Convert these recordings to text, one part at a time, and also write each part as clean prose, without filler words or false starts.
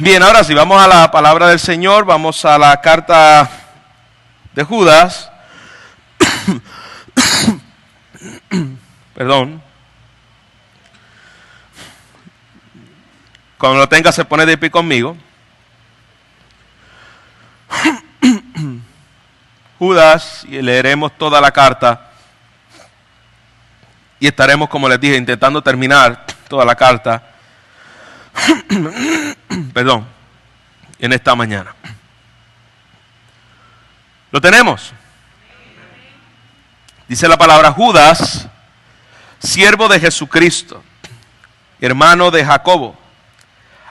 Bien, ahora sí, vamos a la palabra del Señor, vamos a la carta de Judas. Perdón. Cuando lo tenga se pone de pie conmigo. Judas, y leeremos toda la carta. Y estaremos, como les dije, intentando terminar toda la carta. Perdón, en esta mañana. ¿Lo tenemos? Dice la palabra: Judas, siervo de Jesucristo, hermano de Jacobo,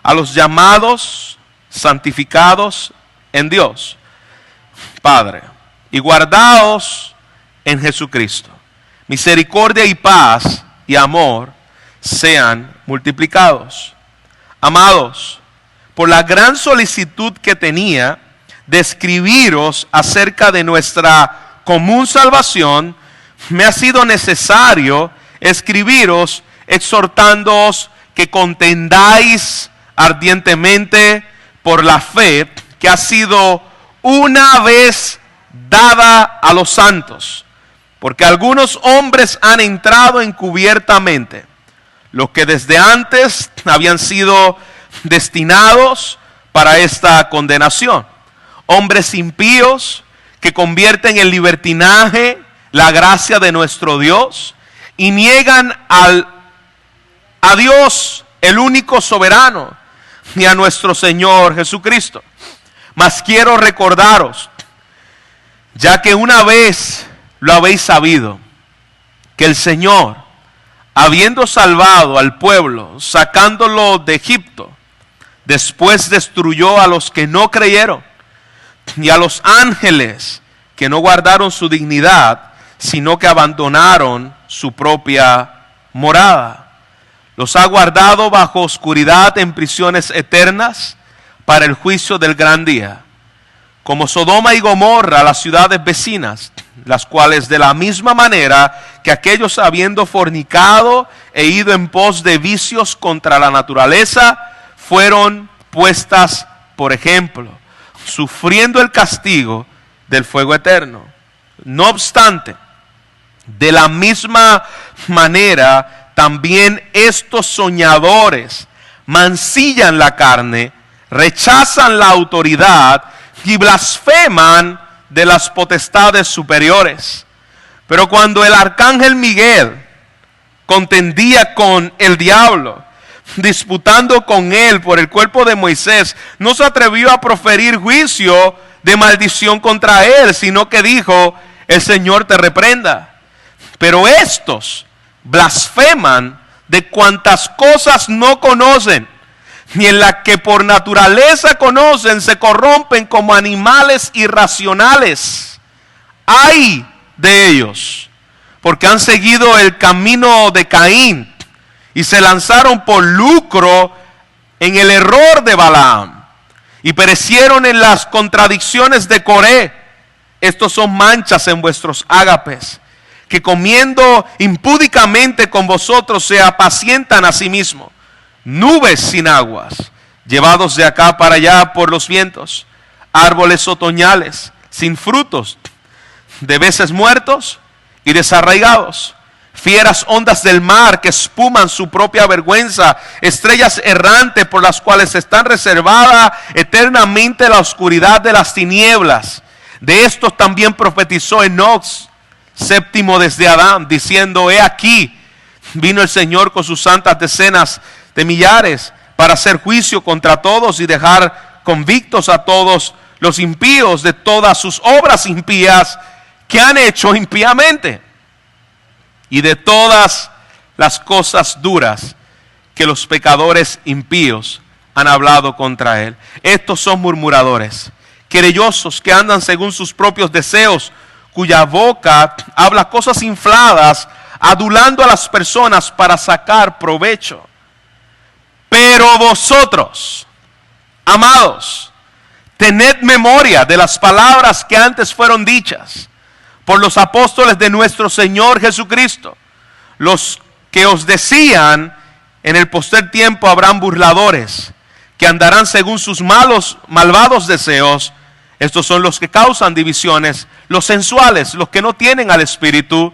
a los llamados, santificados en Dios, Padre, y guardaos en Jesucristo. Misericordia y paz y amor sean multiplicados. Amados, por la gran solicitud que tenía de escribiros acerca de nuestra común salvación, me ha sido necesario escribiros exhortándoos que contendáis ardientemente por la fe que ha sido una vez dada a los santos, porque algunos hombres han entrado encubiertamente, los que desde antes habían sido destinados para esta condenación, hombres impíos que convierten en libertinaje la gracia de nuestro Dios y niegan a Dios, el único soberano, y a nuestro Señor Jesucristo. Mas quiero recordaros, ya que una vez lo habéis sabido, que el Señor, habiendo salvado al pueblo, sacándolo de Egipto, después destruyó a los que no creyeron y a los ángeles que no guardaron su dignidad, sino que abandonaron su propia morada. Los ha guardado bajo oscuridad en prisiones eternas para el juicio del gran día, como Sodoma y Gomorra, las ciudades vecinas, las cuales de la misma manera que aquellos, habiendo fornicado e ido en pos de vicios contra la naturaleza, fueron puestas por ejemplo, sufriendo el castigo del fuego eterno. No obstante, de la misma manera también estos soñadores mancillan la carne, rechazan la autoridad y blasfeman de las potestades superiores. Pero cuando el arcángel Miguel contendía con el diablo, disputando con él por el cuerpo de Moisés, no se atrevió a proferir juicio de maldición contra él, sino que dijo: el Señor te reprenda. Pero estos blasfeman de cuantas cosas no conocen, ni en las que por naturaleza conocen, se corrompen como animales irracionales. ¡Ay de ellos! Porque han seguido el camino de Caín y se lanzaron por lucro en el error de Balaam y perecieron en las contradicciones de Coré. Estos son manchas en vuestros ágapes, que comiendo impúdicamente con vosotros se apacientan a sí mismos. Nubes sin aguas, llevados de acá para allá por los vientos, árboles otoñales sin frutos, de veces muertos y desarraigados, fieras ondas del mar que espuman su propia vergüenza, estrellas errantes por las cuales están reservada eternamente la oscuridad de las tinieblas. De estos también profetizó Enoc, séptimo desde Adán, diciendo: he aquí, vino el Señor con sus santas decenas de millares para hacer juicio contra todos y dejar convictos a todos los impíos de todas sus obras impías que han hecho impíamente, y de todas las cosas duras que los pecadores impíos han hablado contra él. Estos son murmuradores, querellosos, que andan según sus propios deseos, cuya boca habla cosas infladas, adulando a las personas para sacar provecho. Pero vosotros, amados, tened memoria de las palabras que antes fueron dichas por los apóstoles de nuestro Señor Jesucristo, los que os decían: en el postrer tiempo habrán burladores, que andarán según sus malvados deseos. Estos son los que causan divisiones, los sensuales, los que no tienen al Espíritu.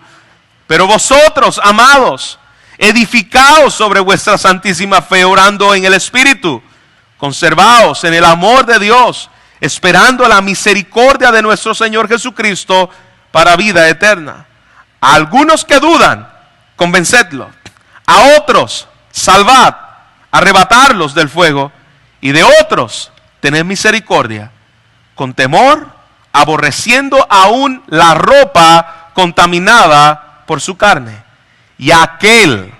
Pero vosotros, amados, edificaos sobre vuestra santísima fe, orando en el Espíritu. Conservaos en el amor de Dios, esperando la misericordia de nuestro Señor Jesucristo para vida eterna. A algunos que dudan, convencedlos. A otros, salvad, arrebatarlos del fuego. Y de otros, tened misericordia, con temor, aborreciendo aún la ropa contaminada por su carne. Y aquel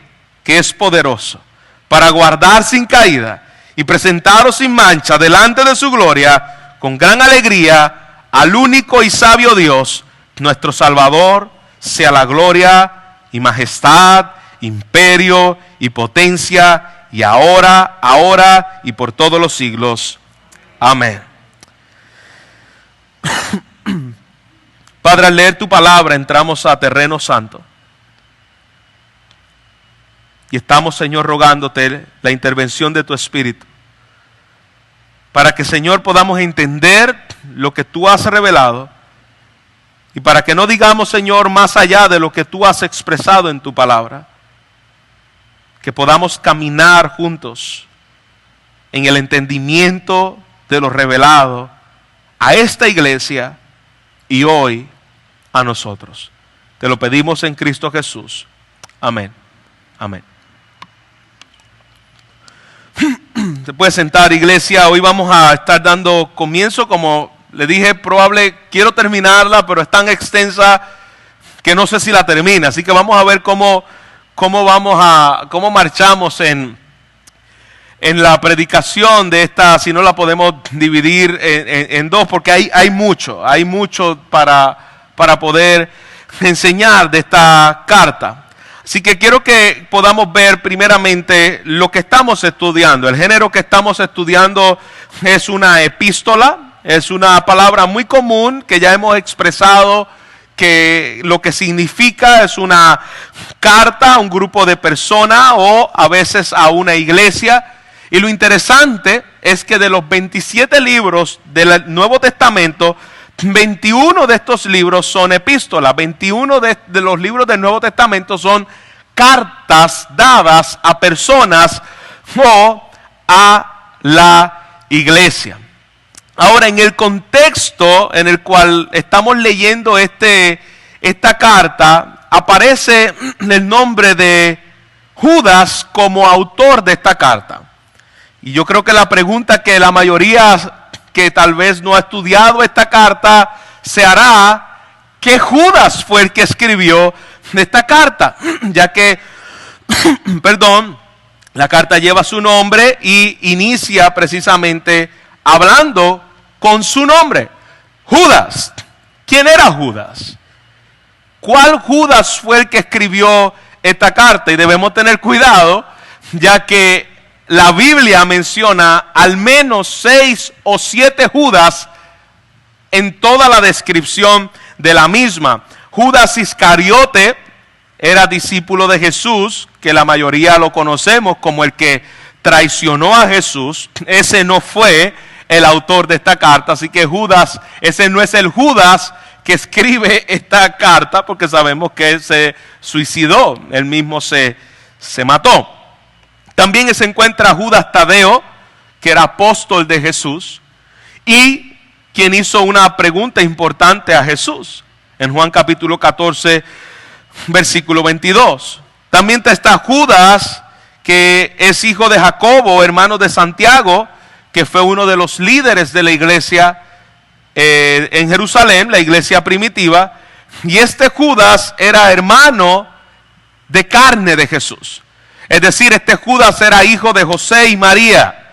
que es poderoso para guardar sin caída y presentaros sin mancha delante de su gloria, con gran alegría, al único y sabio Dios, nuestro Salvador, sea la gloria y majestad, imperio y potencia, y ahora y por todos los siglos. Amén. Padre, al leer tu palabra entramos a terreno santo. Y estamos, Señor, rogándote la intervención de tu Espíritu. Para que, Señor, podamos entender lo que tú has revelado. Y para que no digamos, Señor, más allá de lo que tú has expresado en tu palabra. Que podamos caminar juntos en el entendimiento de lo revelado a esta iglesia y hoy a nosotros. Te lo pedimos en Cristo Jesús. Amén. Amén. Se puede sentar, iglesia. Hoy vamos a estar dando comienzo. Como le dije, quiero terminarla, pero es tan extensa que no sé si la termina. Así que vamos a ver cómo marchamos en la predicación de esta, si no la podemos dividir en dos, porque hay mucho para poder enseñar de esta carta. Así que quiero que podamos ver primeramente lo que estamos estudiando. El género que estamos estudiando es una epístola, es una palabra muy común que ya hemos expresado, que lo que significa es una carta a un grupo de personas o a veces a una iglesia. Y lo interesante es que de los 27 libros del Nuevo Testamento, 21 de estos libros son epístolas. 21 de los libros del Nuevo Testamento son cartas dadas a personas o a la iglesia. Ahora, en el contexto en el cual estamos leyendo esta carta, aparece el nombre de Judas como autor de esta carta. Y yo creo que la pregunta que la mayoría que tal vez no ha estudiado esta carta se hará, ¿qué Judas fue el que escribió esta carta? Ya que, la carta lleva su nombre y inicia precisamente hablando con su nombre, Judas. ¿Quién era Judas? ¿Cuál Judas fue el que escribió esta carta? Y debemos tener cuidado, ya que la Biblia menciona al menos 6 o 7 Judas en toda la descripción de la misma. Judas Iscariote era discípulo de Jesús, que la mayoría lo conocemos como el que traicionó a Jesús. Ese no fue el autor de esta carta, así que Judas, ese no es el Judas que escribe esta carta, porque sabemos que él se suicidó, él mismo se mató. También se encuentra Judas Tadeo, que era apóstol de Jesús, y quien hizo una pregunta importante a Jesús, en Juan capítulo 14, versículo 22. También está Judas, que es hijo de Jacobo, hermano de Santiago, que fue uno de los líderes de la iglesia en Jerusalén, la iglesia primitiva. Y este Judas era hermano de carne de Jesús. Es decir, este Judas era hijo de José y María,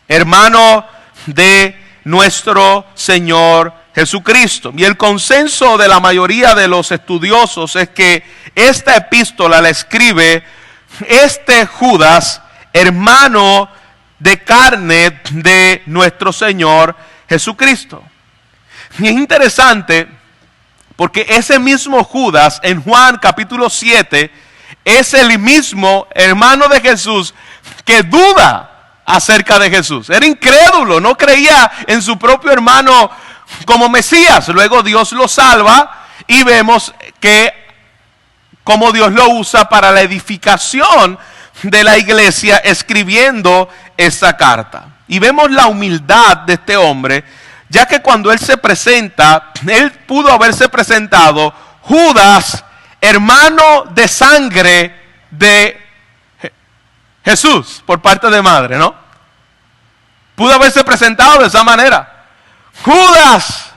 hermano de nuestro Señor Jesucristo. Y el consenso de la mayoría de los estudiosos es que esta epístola la escribe este Judas, hermano de carne de nuestro Señor Jesucristo. Y es interesante porque ese mismo Judas en Juan capítulo 7 es el mismo hermano de Jesús que duda acerca de Jesús. Era incrédulo, no creía en su propio hermano como Mesías. Luego Dios lo salva y vemos que cómo Dios lo usa para la edificación de la iglesia escribiendo esta carta. Y vemos la humildad de este hombre, ya que cuando él se presenta, él pudo haberse presentado Judas, hermano de sangre de Jesús, por parte de madre, ¿no? Pudo haberse presentado de esa manera. Judas,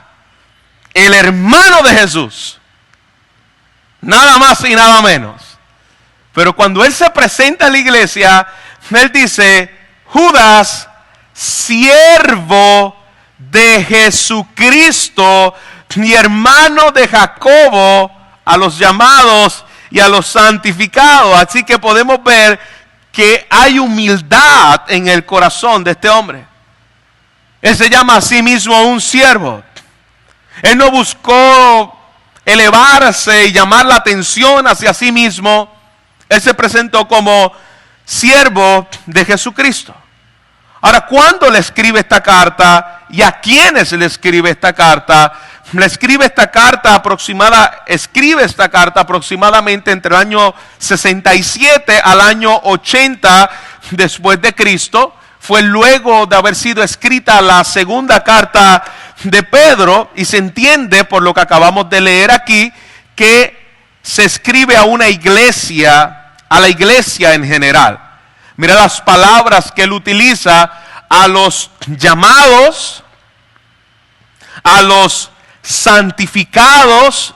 el hermano de Jesús. Nada más y nada menos. Pero cuando él se presenta en la iglesia, él dice, Judas, siervo de Jesucristo y hermano de Jacobo, a los llamados y a los santificados. Así que podemos ver que hay humildad en el corazón de este hombre. Él se llama a sí mismo un siervo. Él no buscó elevarse y llamar la atención hacia sí mismo. Él se presentó como siervo de Jesucristo. Ahora, ¿cuándo le escribe esta carta y a quiénes le escribe esta carta? Escribe esta carta aproximadamente entre el año 67 al año 80 después de Cristo. Fue luego de haber sido escrita la segunda carta de Pedro, y se entiende por lo que acabamos de leer aquí que se escribe a una iglesia, a la iglesia en general. Mira las palabras que él utiliza: a los llamados, a los santificados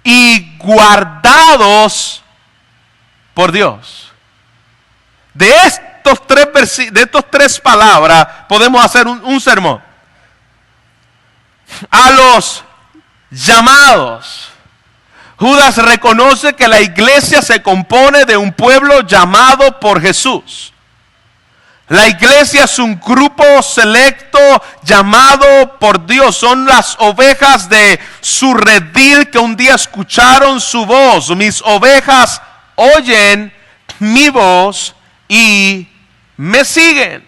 y guardados por Dios. De estos tres palabras podemos hacer un sermón. A los llamados. Judas reconoce que la iglesia se compone de un pueblo llamado por Jesús. La iglesia es un grupo selecto llamado por Dios. Son las ovejas de su redil que un día escucharon su voz. Mis ovejas oyen mi voz y me siguen.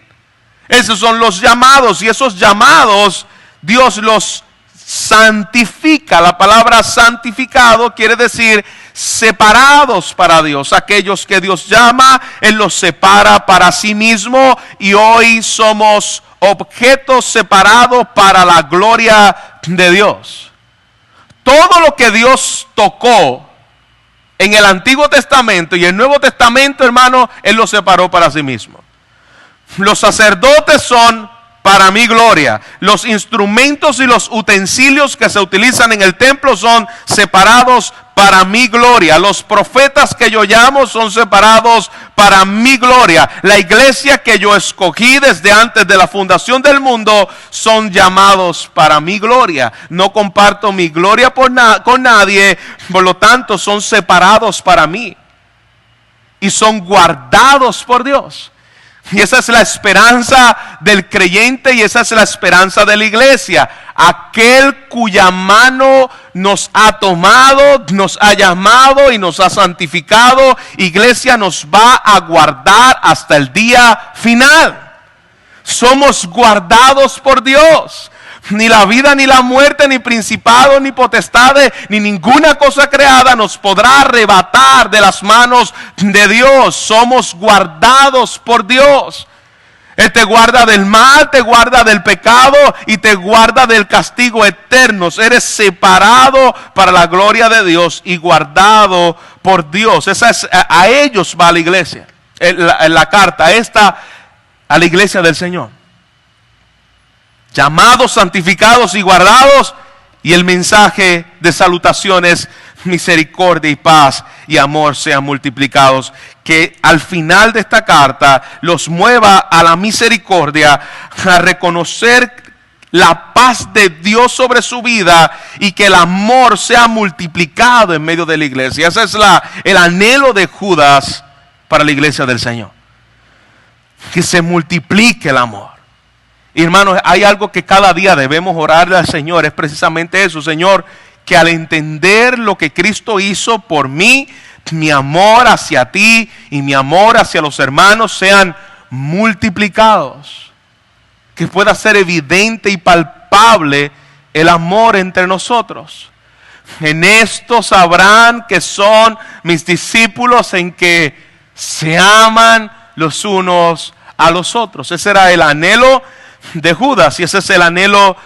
Esos son los llamados, y esos llamados Dios los santifica. La palabra santificado quiere decir separados para Dios. Aquellos que Dios llama, Él los separa para sí mismo, y hoy somos objetos separados para la gloria de Dios. Todo lo que Dios tocó en el Antiguo Testamento y el Nuevo Testamento, hermano, Él lo separó para sí mismo. Los sacerdotes son para mi gloria. Los instrumentos y los utensilios que se utilizan en el templo son separados para mi gloria. Los profetas que yo llamo son separados para mi gloria. La iglesia que yo escogí desde antes de la fundación del mundo son llamados para mi gloria. No comparto mi gloria con nadie, por lo tanto son separados para mí y son guardados por Dios. Y esa es la esperanza del creyente, y esa es la esperanza de la iglesia. Aquel cuya mano nos ha tomado, nos ha llamado y nos ha santificado, iglesia, nos va a guardar hasta el día final. Somos guardados por Dios. Ni la vida, ni la muerte, ni principado, ni potestades, ni ninguna cosa creada nos podrá arrebatar de las manos de Dios. Somos guardados por Dios. Él te guarda del mal, te guarda del pecado y te guarda del castigo eterno. Eres separado para la gloria de Dios y guardado por Dios. A ellos va la iglesia. La carta esta a la iglesia del Señor. Llamados, santificados y guardados, y el mensaje de salutaciones: misericordia y paz y amor sean multiplicados. Que al final de esta carta los mueva a la misericordia, a reconocer la paz de Dios sobre su vida, y que el amor sea multiplicado en medio de la iglesia. Ese es el anhelo de Judas para la iglesia del Señor, que se multiplique el amor. Y hermanos, hay algo que cada día debemos orarle al Señor, es precisamente eso: Señor, que al entender lo que Cristo hizo por mí, mi amor hacia ti y mi amor hacia los hermanos sean multiplicados, que pueda ser evidente y palpable el amor entre nosotros. En esto sabrán que son mis discípulos, en que se aman los unos a los otros. Ese era el anhelo de Judas, y ese es el anhelo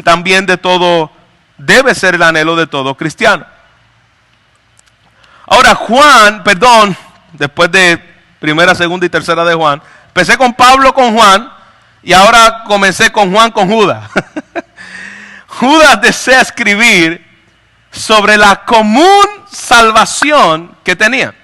también de todo, debe ser el anhelo de todo cristiano. Ahora después de primera, segunda y tercera de Juan, empecé con Pablo con Juan, y ahora comencé con Juan con Judas. Judas desea escribir sobre la común salvación que tenía.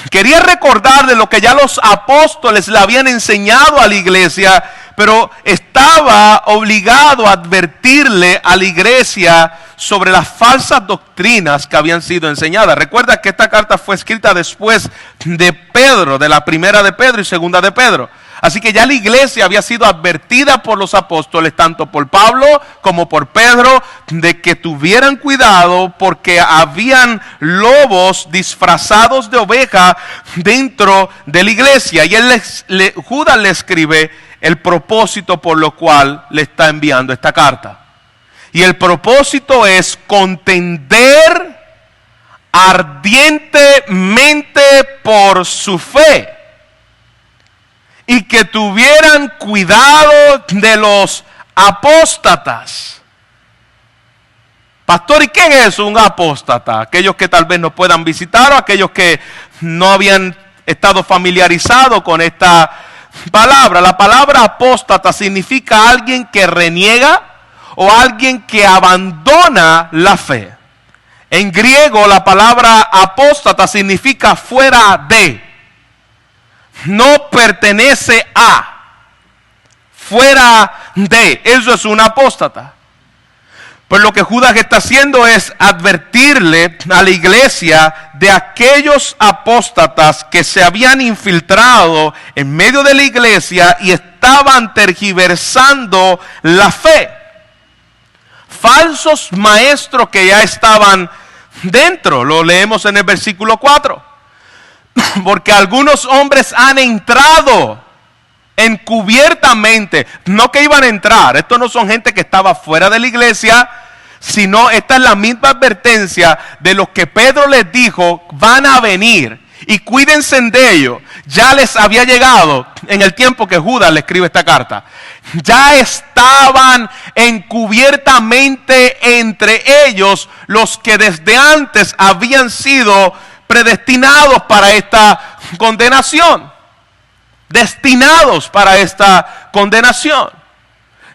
Quería recordar de lo que ya los apóstoles le habían enseñado a la iglesia, pero estaba obligado a advertirle a la iglesia sobre las falsas doctrinas que habían sido enseñadas. Recuerda que esta carta fue escrita después de Pedro, de la primera de Pedro y segunda de Pedro. Así que ya la iglesia había sido advertida por los apóstoles, tanto por Pablo como por Pedro, de que tuvieran cuidado porque habían lobos disfrazados de oveja dentro de la iglesia. Y Judas le escribe el propósito por lo cual le está enviando esta carta. Y el propósito es contender ardientemente por su fe, y que tuvieran cuidado de los apóstatas. Pastor, ¿y quién es un apóstata? Aquellos que tal vez no puedan visitar, o aquellos que no habían estado familiarizados con esta palabra. La palabra apóstata significa alguien que reniega o alguien que abandona la fe. En griego la palabra apóstata significa fuera de. No pertenece a, fuera de, eso es un apóstata. Pues lo que Judas está haciendo es advertirle a la iglesia de aquellos apóstatas que se habían infiltrado en medio de la iglesia y estaban tergiversando la fe. Falsos maestros que ya estaban dentro, lo leemos en el versículo 4. Porque algunos hombres han entrado encubiertamente, no que iban a entrar. Estos no son gente que estaba fuera de la iglesia, sino esta es la misma advertencia de los que Pedro les dijo van a venir y cuídense de ellos. Ya les había llegado en el tiempo que Judas le escribe esta carta. Ya estaban encubiertamente entre ellos los que desde antes habían sido predestinados para esta condenación, destinados para esta condenación.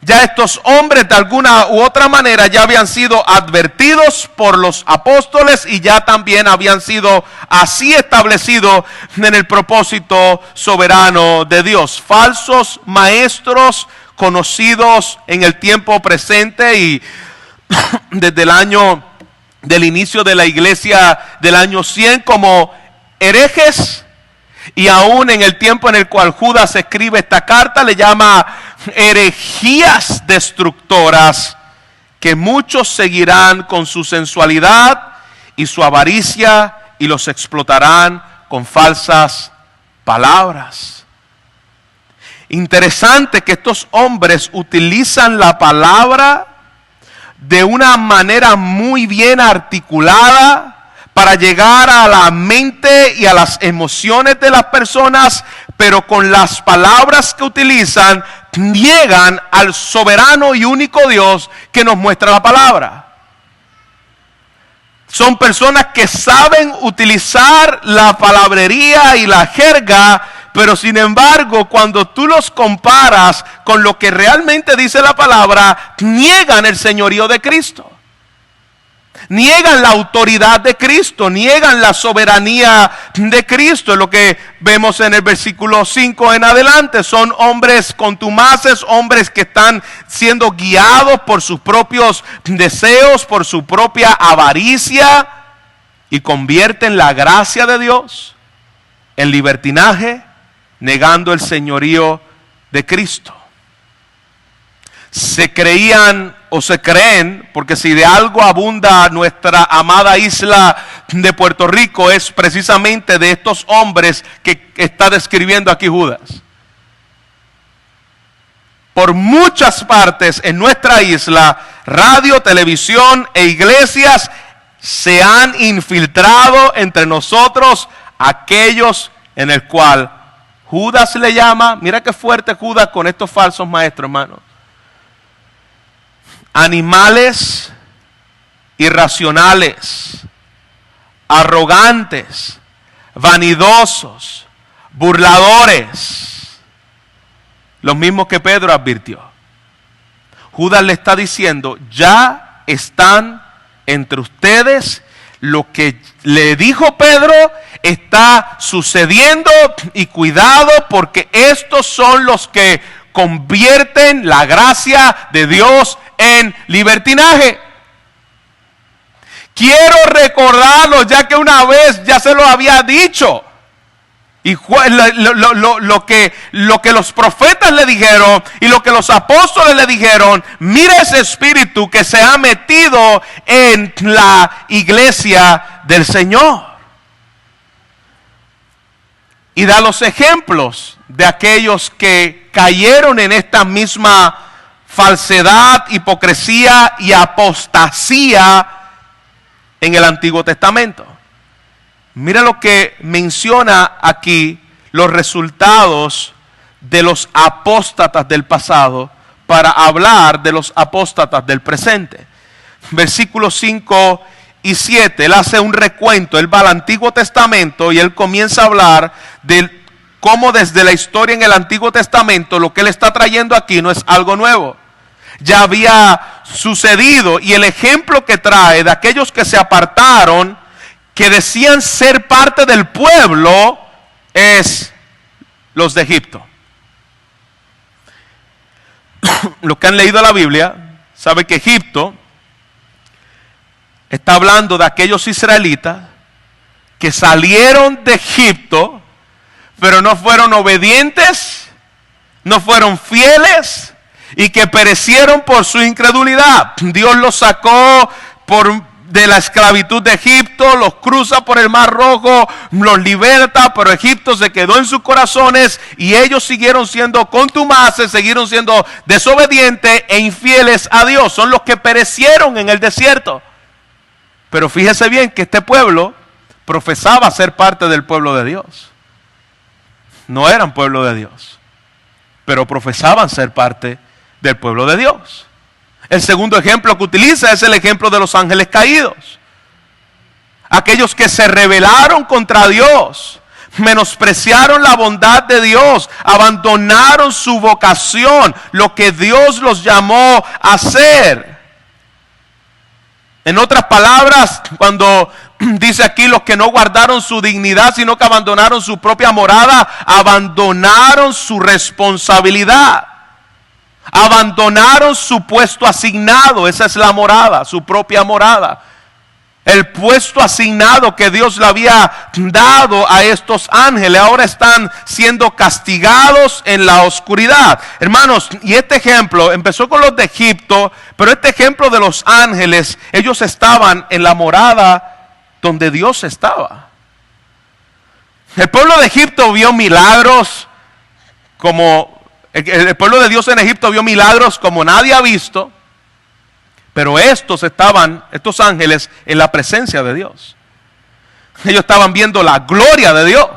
Ya estos hombres de alguna u otra manera ya habían sido advertidos por los apóstoles y ya también habían sido así establecidos en el propósito soberano de Dios. Falsos maestros conocidos en el tiempo presente y desde del inicio de la iglesia del año 100 como herejes, y aún en el tiempo en el cual Judas escribe esta carta le llama herejías destructoras, que muchos seguirán con su sensualidad y su avaricia y los explotarán con falsas palabras. Interesante que estos hombres utilizan la palabra de una manera muy bien articulada para llegar a la mente y a las emociones de las personas, pero con las palabras que utilizan niegan al soberano y único Dios que nos muestra la palabra. Son personas que saben utilizar la palabrería y la jerga, pero sin embargo, cuando tú los comparas con lo que realmente dice la palabra, niegan el señorío de Cristo. Niegan la autoridad de Cristo, niegan la soberanía de Cristo. Es lo que vemos en el versículo 5 en adelante. Son hombres contumaces, hombres que están siendo guiados por sus propios deseos, por su propia avaricia, y convierten la gracia de Dios en libertinaje, negando el señorío de Cristo. Se creían o se creen, porque si de algo abunda nuestra amada isla de Puerto Rico es precisamente de estos hombres que está describiendo aquí Judas. Por muchas partes en nuestra isla, radio, televisión e iglesias se han infiltrado entre nosotros aquellos en el cual Judas le llama, mira qué fuerte Judas con estos falsos maestros, hermanos, animales irracionales, arrogantes, vanidosos, burladores, los mismos que Pedro advirtió. Judas le está diciendo, ya están entre ustedes, lo que le dijo Pedro está sucediendo, y cuidado porque estos son los que convierten la gracia de Dios en libertinaje. Quiero recordarlo, ya que una vez ya se lo había dicho. Y lo que los profetas le dijeron y lo que los apóstoles le dijeron, mira ese espíritu que se ha metido en la iglesia del Señor. Y da los ejemplos de aquellos que cayeron en esta misma falsedad, hipocresía y apostasía en el Antiguo Testamento. Mira lo que menciona aquí, los resultados de los apóstatas del pasado para hablar de los apóstatas del presente. Versículos 5 y 7, él hace un recuento, él va al Antiguo Testamento y él comienza a hablar de cómo desde la historia en el Antiguo Testamento lo que él está trayendo aquí no es algo nuevo. Ya había sucedido, y el ejemplo que trae de aquellos que se apartaron, que decían ser parte del pueblo, es los de Egipto. Los que han leído la Biblia saben que Egipto está hablando de aquellos israelitas que salieron de Egipto, pero no fueron obedientes, no fueron fieles, y que perecieron por su incredulidad. Dios los sacó de la esclavitud de Egipto, los cruza por el Mar Rojo, los liberta, pero Egipto se quedó en sus corazones y ellos siguieron siendo contumaces, siguieron siendo desobedientes e infieles a Dios. Son los que perecieron en el desierto. Pero fíjese bien que este pueblo profesaba ser parte del pueblo de Dios. No eran pueblo de Dios, pero profesaban ser parte del pueblo de Dios. El segundo ejemplo que utiliza es el ejemplo de los ángeles caídos. Aquellos que se rebelaron contra Dios, menospreciaron la bondad de Dios, abandonaron su vocación, lo que Dios los llamó a hacer. En otras palabras, cuando dice aquí los que no guardaron su dignidad, sino que abandonaron su propia morada, abandonaron su responsabilidad. Abandonaron su puesto asignado, esa es la morada, su propia morada. El puesto asignado que Dios le había dado a estos ángeles, ahora están siendo castigados en la oscuridad. Hermanos, y este ejemplo empezó con los de Egipto, pero este ejemplo de los ángeles, ellos estaban en la morada donde Dios estaba. El pueblo de Egipto vio milagros como... El pueblo de Dios en Egipto vio milagros como nadie ha visto, pero estos ángeles en la presencia de Dios. Ellos estaban viendo la gloria de Dios.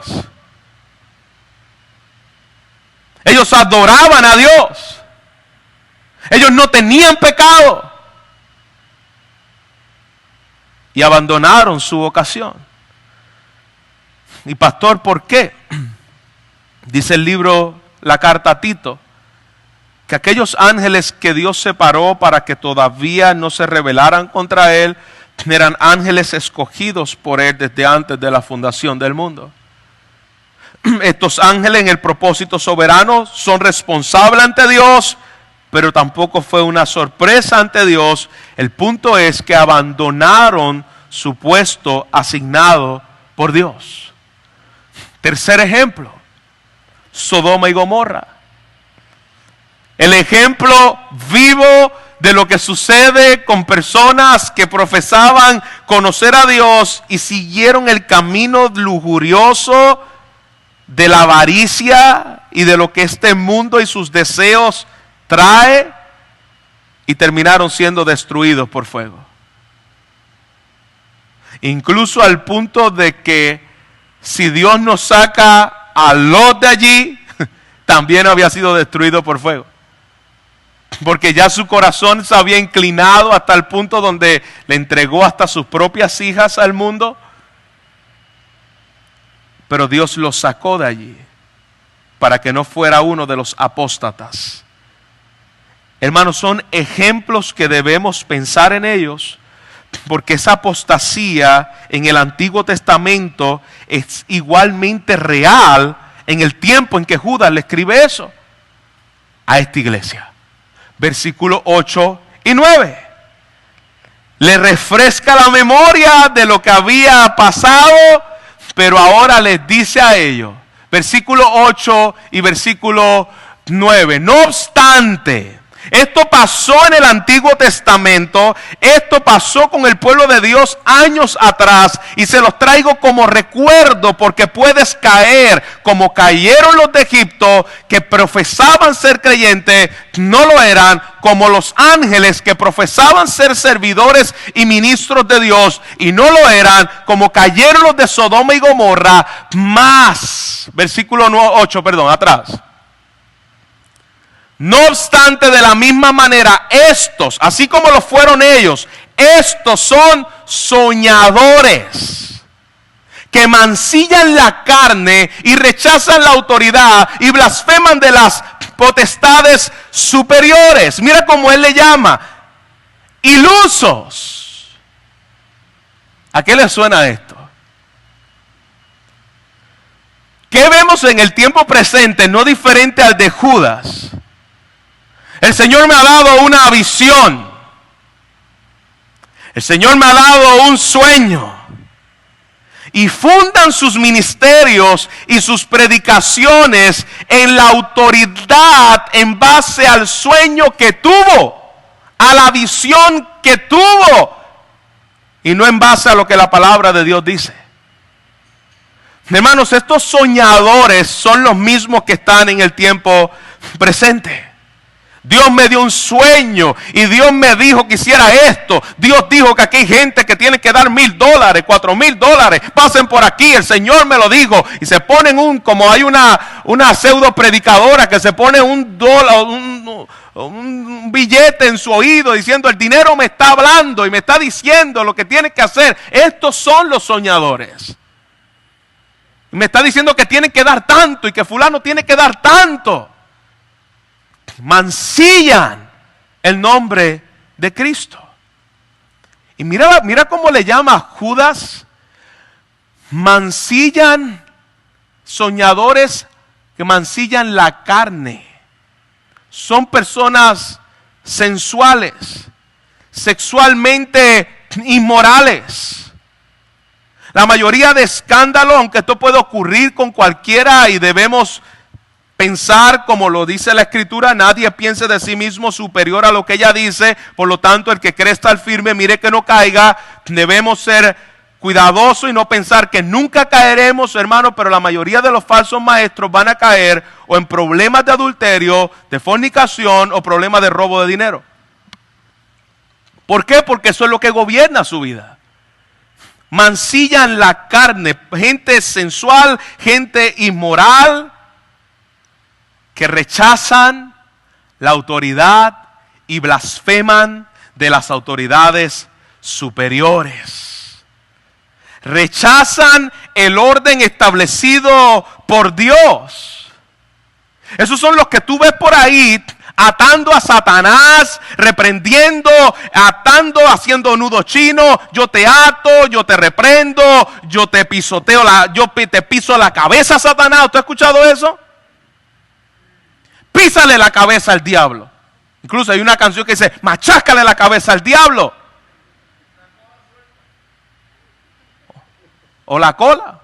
Ellos adoraban a Dios. Ellos no tenían pecado. Y abandonaron su vocación. Y pastor, ¿por qué? Dice el libro, la carta a Tito, que aquellos ángeles que Dios separó para que todavía no se rebelaran contra Él, eran ángeles escogidos por Él desde antes de la fundación del mundo. Estos ángeles en el propósito soberano son responsables ante Dios, pero tampoco fue una sorpresa ante Dios. El punto es que abandonaron su puesto asignado por Dios. Tercer ejemplo, Sodoma y Gomorra. El ejemplo vivo de lo que sucede con personas que profesaban conocer a Dios y siguieron el camino lujurioso de la avaricia y de lo que este mundo y sus deseos trae, y terminaron siendo destruidos por fuego. Incluso al punto de que si Dios nos saca a Lot de allí, también había sido destruido por fuego. Porque ya su corazón se había inclinado hasta el punto donde le entregó hasta sus propias hijas al mundo. Pero Dios los sacó de allí para que no fuera uno de los apóstatas. Hermanos, son ejemplos que debemos pensar en ellos, porque esa apostasía en el Antiguo Testamento es igualmente real en el tiempo en que Judas le escribe eso a esta iglesia. Versículos 8 y 9. Le refresca la memoria de lo que había pasado, pero ahora les dice a ellos, versículo 8 y versículo 9, no obstante, esto pasó en el Antiguo Testamento, esto pasó con el pueblo de Dios años atrás, y se los traigo como recuerdo porque puedes caer como cayeron los de Egipto que profesaban ser creyentes, no lo eran, como los ángeles que profesaban ser servidores y ministros de Dios y no lo eran, como cayeron los de Sodoma y Gomorra, más, versículo 8, atrás. No obstante, de la misma manera, estos, así como lo fueron ellos, estos son soñadores que mancillan la carne y rechazan la autoridad y blasfeman de las potestades superiores. Mira cómo él le llama, ilusos. ¿A qué le suena esto? ¿Qué vemos en el tiempo presente no diferente al de Judas? El Señor me ha dado una visión. El Señor me ha dado un sueño. Y fundan sus ministerios y sus predicaciones en la autoridad en base al sueño que tuvo, a la visión que tuvo, y no en base a lo que la palabra de Dios dice. Hermanos, estos soñadores son los mismos que están en el tiempo presente. Dios me dio un sueño y Dios me dijo que hiciera esto. Dios dijo que aquí hay gente que tiene que dar $1,000, $4,000. Pasen por aquí, el Señor me lo dijo. Y se ponen como hay una pseudo predicadora que se pone un billete en su oído diciendo: el dinero me está hablando y me está diciendo lo que tiene que hacer. Estos son los soñadores. Me está diciendo que tienen que dar tanto y que fulano tiene que dar tanto. Mancillan el nombre de Cristo. Y mira cómo le llama Judas. Mancillan, soñadores que mancillan la carne. Son personas sensuales, sexualmente inmorales. La mayoría de escándalos, aunque esto puede ocurrir con cualquiera y debemos pensar como lo dice la Escritura, nadie piense de sí mismo superior a lo que ella dice, por lo tanto el que cree estar firme, mire que no caiga. Debemos ser cuidadosos y no pensar que nunca caeremos, hermano, pero la mayoría de los falsos maestros van a caer o en problemas de adulterio, de fornicación o problemas de robo de dinero. ¿Por qué? Porque eso es lo que gobierna su vida. Mancillan la carne, gente sensual, gente inmoral, que rechazan la autoridad y blasfeman de las autoridades superiores. Rechazan el orden establecido por Dios. Esos son los que tú ves por ahí atando a Satanás, reprendiendo, atando, haciendo nudo chino. Yo te ato, yo te reprendo, yo te pisoteo, yo te piso la cabeza, Satanás. ¿Usted ha escuchado eso? Písale la cabeza al diablo. Incluso hay una canción que dice: machácale la cabeza al diablo. O la cola,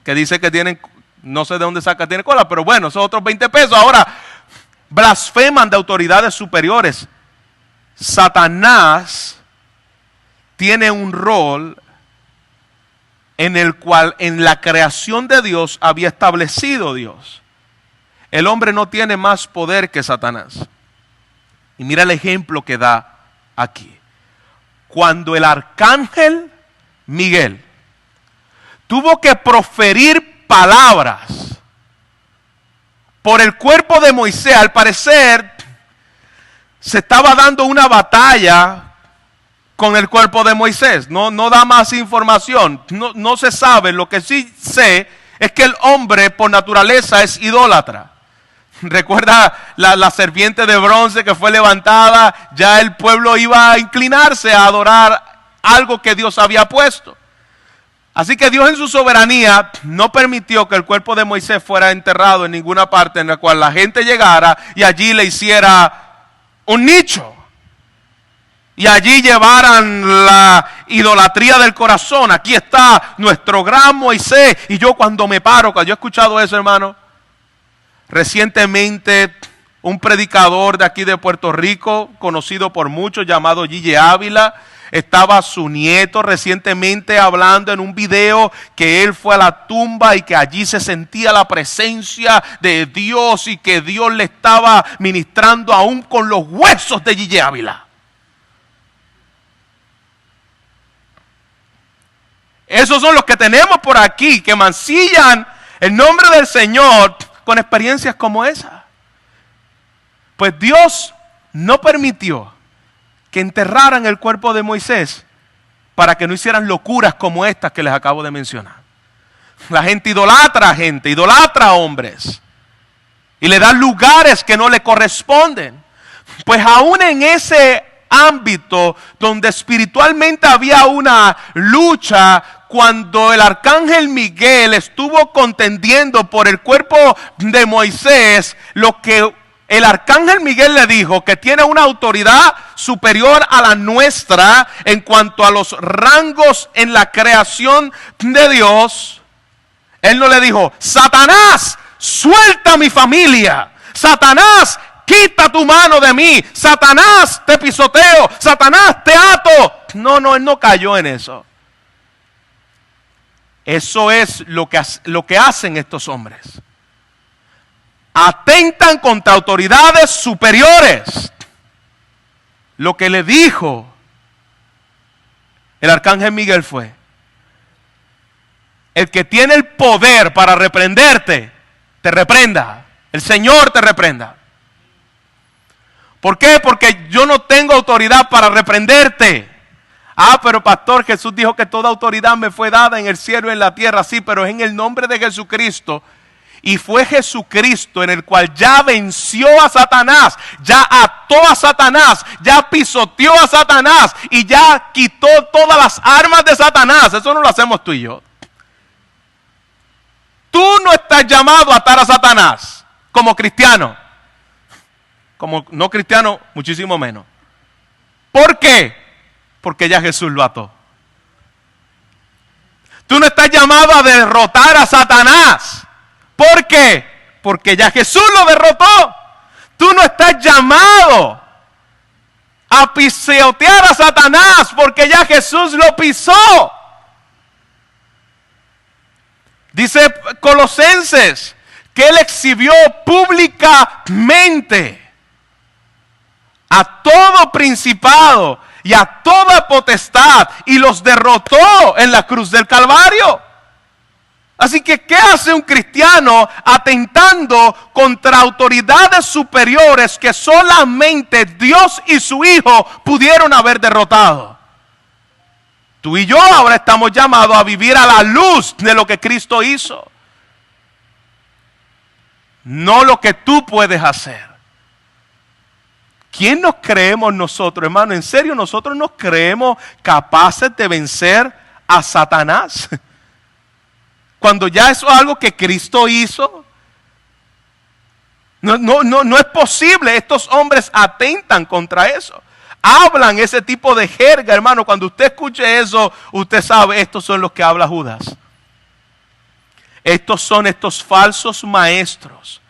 que dice que tienen, no sé de dónde saca, tiene cola, pero bueno, son otros 20 pesos. Ahora, blasfeman de autoridades superiores. Satanás tiene un rol en el cual en la creación de Dios había establecido Dios. El hombre no tiene más poder que Satanás. Y mira el ejemplo que da aquí. Cuando el arcángel Miguel tuvo que proferir palabras por el cuerpo de Moisés, al parecer se estaba dando una batalla con el cuerpo de Moisés. No da más información, no se sabe. Lo que sí sé es que el hombre por naturaleza es idólatra. Recuerda la serpiente de bronce que fue levantada, ya el pueblo iba a inclinarse a adorar algo que Dios había puesto. Así que Dios en su soberanía no permitió que el cuerpo de Moisés fuera enterrado en ninguna parte en la cual la gente llegara y allí le hiciera un nicho. Y allí llevaran la idolatría del corazón. Aquí está nuestro gran Moisés. Y yo cuando me paro, cuando yo he escuchado eso, hermano, recientemente un predicador de aquí de Puerto Rico, conocido por muchos, llamado Gille Ávila, estaba su nieto recientemente hablando en un video que él fue a la tumba y que allí se sentía la presencia de Dios y que Dios le estaba ministrando aún con los huesos de Gille Ávila. Esos son los que tenemos por aquí, que mancillan el nombre del Señor con experiencias como esa. Pues Dios no permitió que enterraran el cuerpo de Moisés para que no hicieran locuras como estas que les acabo de mencionar. La gente idolatra hombres y le dan lugares que no le corresponden. Pues aún en ese ámbito donde espiritualmente había una lucha, cuando el arcángel Miguel estuvo contendiendo por el cuerpo de Moisés, lo que el arcángel Miguel le dijo, que tiene una autoridad superior a la nuestra en cuanto a los rangos en la creación de Dios, él no le dijo: Satanás, suelta mi familia. Satanás, quita tu mano de mí. Satanás, te pisoteo. Satanás, te ato. No, él no cayó en eso. Eso es lo que hacen estos hombres. Atentan contra autoridades superiores. Lo que le dijo el arcángel Miguel fue: el que tiene el poder para reprenderte, te reprenda. El Señor te reprenda. ¿Por qué? Porque yo no tengo autoridad para reprenderte. Pero pastor, Jesús dijo que toda autoridad me fue dada en el cielo y en la tierra. Sí, pero es en el nombre de Jesucristo. Y fue Jesucristo en el cual ya venció a Satanás, ya ató a Satanás, ya pisoteó a Satanás y ya quitó todas las armas de Satanás. Eso no lo hacemos tú y yo. Tú no estás llamado a atar a Satanás como cristiano. Como no cristiano, muchísimo menos. ¿Por qué? Porque ya Jesús lo ató. Tú no estás llamado a derrotar a Satanás. ¿Por qué? Porque ya Jesús lo derrotó. Tú no estás llamado a pisotear a Satanás porque ya Jesús lo pisó. Dice Colosenses que Él exhibió públicamente a todo principado y a toda potestad y los derrotó en la cruz del Calvario. Así que, ¿qué hace un cristiano atentando contra autoridades superiores que solamente Dios y su Hijo pudieron haber derrotado? Tú y yo ahora estamos llamados a vivir a la luz de lo que Cristo hizo. No lo que tú puedes hacer. ¿Quién nos creemos nosotros, hermano? ¿En serio nosotros nos creemos capaces de vencer a Satanás? Cuando ya eso es algo que Cristo hizo. No es posible. Estos hombres atentan contra eso. Hablan ese tipo de jerga, hermano. Cuando usted escuche eso, usted sabe, estos son los que habla Judas. Estos son estos falsos maestros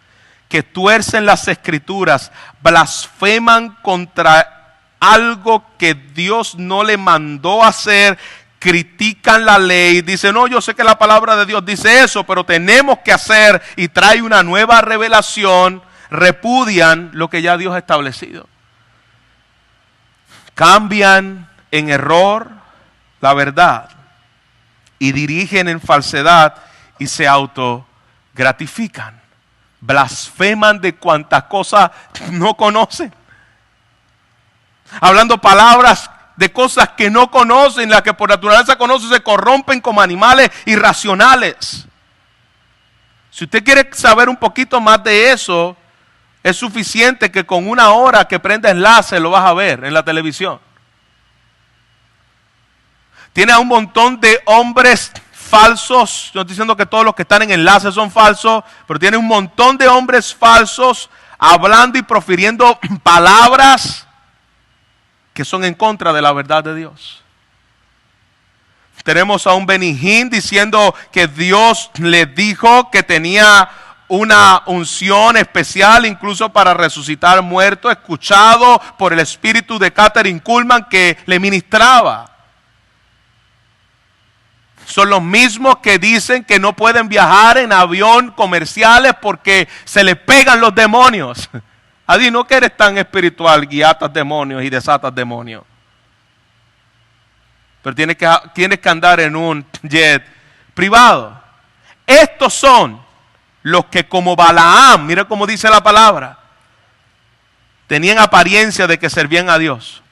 que tuercen las escrituras, blasfeman contra algo que Dios no le mandó hacer, critican la ley, dicen, no, yo sé que la palabra de Dios dice eso, pero tenemos que hacer, y trae una nueva revelación, repudian lo que ya Dios ha establecido. Cambian en error la verdad y dirigen en falsedad y se autogratifican. Blasfeman de cuantas cosas no conocen. Hablando palabras de cosas que no conocen, las que por naturaleza conocen, se corrompen como animales irracionales. Si usted quiere saber un poquito más de eso, es suficiente que con 1 hora que prenda enlace lo vas a ver en la televisión. Tiene a un montón de hombres falsos. Yo estoy diciendo que todos los que están en enlace son falsos, pero tiene un montón de hombres falsos hablando y profiriendo palabras que son en contra de la verdad de Dios. Tenemos a un Benny Hinn diciendo que Dios le dijo que tenía una unción especial incluso para resucitar muertos, escuchado por el espíritu de Kathryn Kuhlman que le ministraba. Son los mismos que dicen que no pueden viajar en avión comerciales porque se les pegan los demonios. Adi, no que eres tan espiritual, guiatas demonios y desatas demonios. Pero tienes que andar en un jet privado. Estos son los que como Balaam, mira cómo dice la palabra, tenían apariencia de que servían a Dios.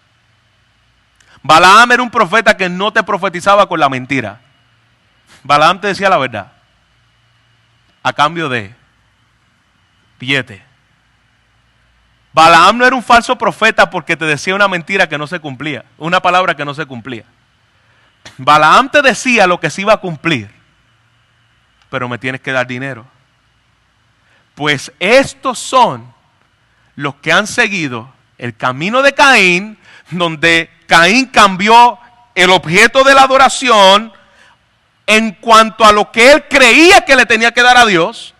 Balaam era un profeta que no te profetizaba con la mentira. Balaam te decía la verdad a cambio de billete. Balaam no era un falso profeta porque te decía una mentira que no se cumplía, una palabra que no se cumplía. Balaam te decía lo que se iba a cumplir, pero me tienes que dar dinero. Pues estos son los que han seguido el camino de Caín, donde Caín cambió el objeto de la adoración en cuanto a lo que él creía que le tenía que dar a Dios,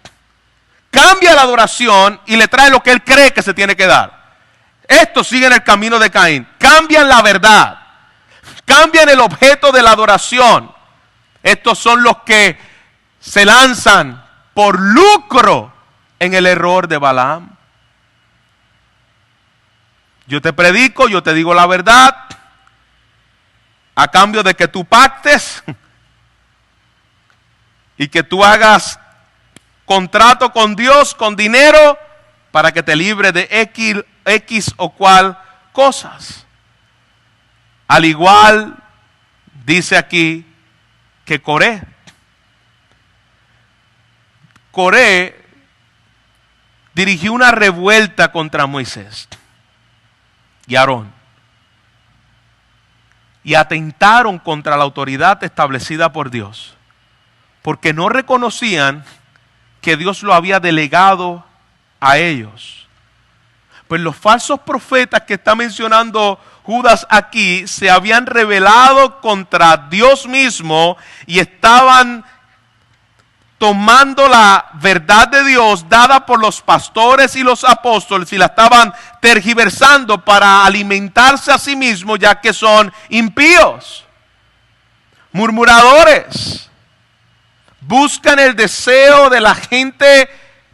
cambia la adoración y le trae lo que él cree que se tiene que dar. Estos siguen el camino de Caín, cambian la verdad, cambian el objeto de la adoración. Estos son los que se lanzan por lucro en el error de Balaam. Yo te predico, yo te digo la verdad, a cambio de que tú pactes y que tú hagas contrato con Dios, con dinero, para que te libre de X o cual cosas. Al igual, dice aquí, que Coré. Coré dirigió una revuelta contra Moisés y Aarón. Y atentaron contra la autoridad establecida por Dios, porque no reconocían que Dios lo había delegado a ellos. Pues los falsos profetas que está mencionando Judas aquí se habían rebelado contra Dios mismo y estaban tomando la verdad de Dios dada por los pastores y los apóstoles y la estaban tergiversando para alimentarse a sí mismos, ya que son impíos, murmuradores. Buscan el deseo de la gente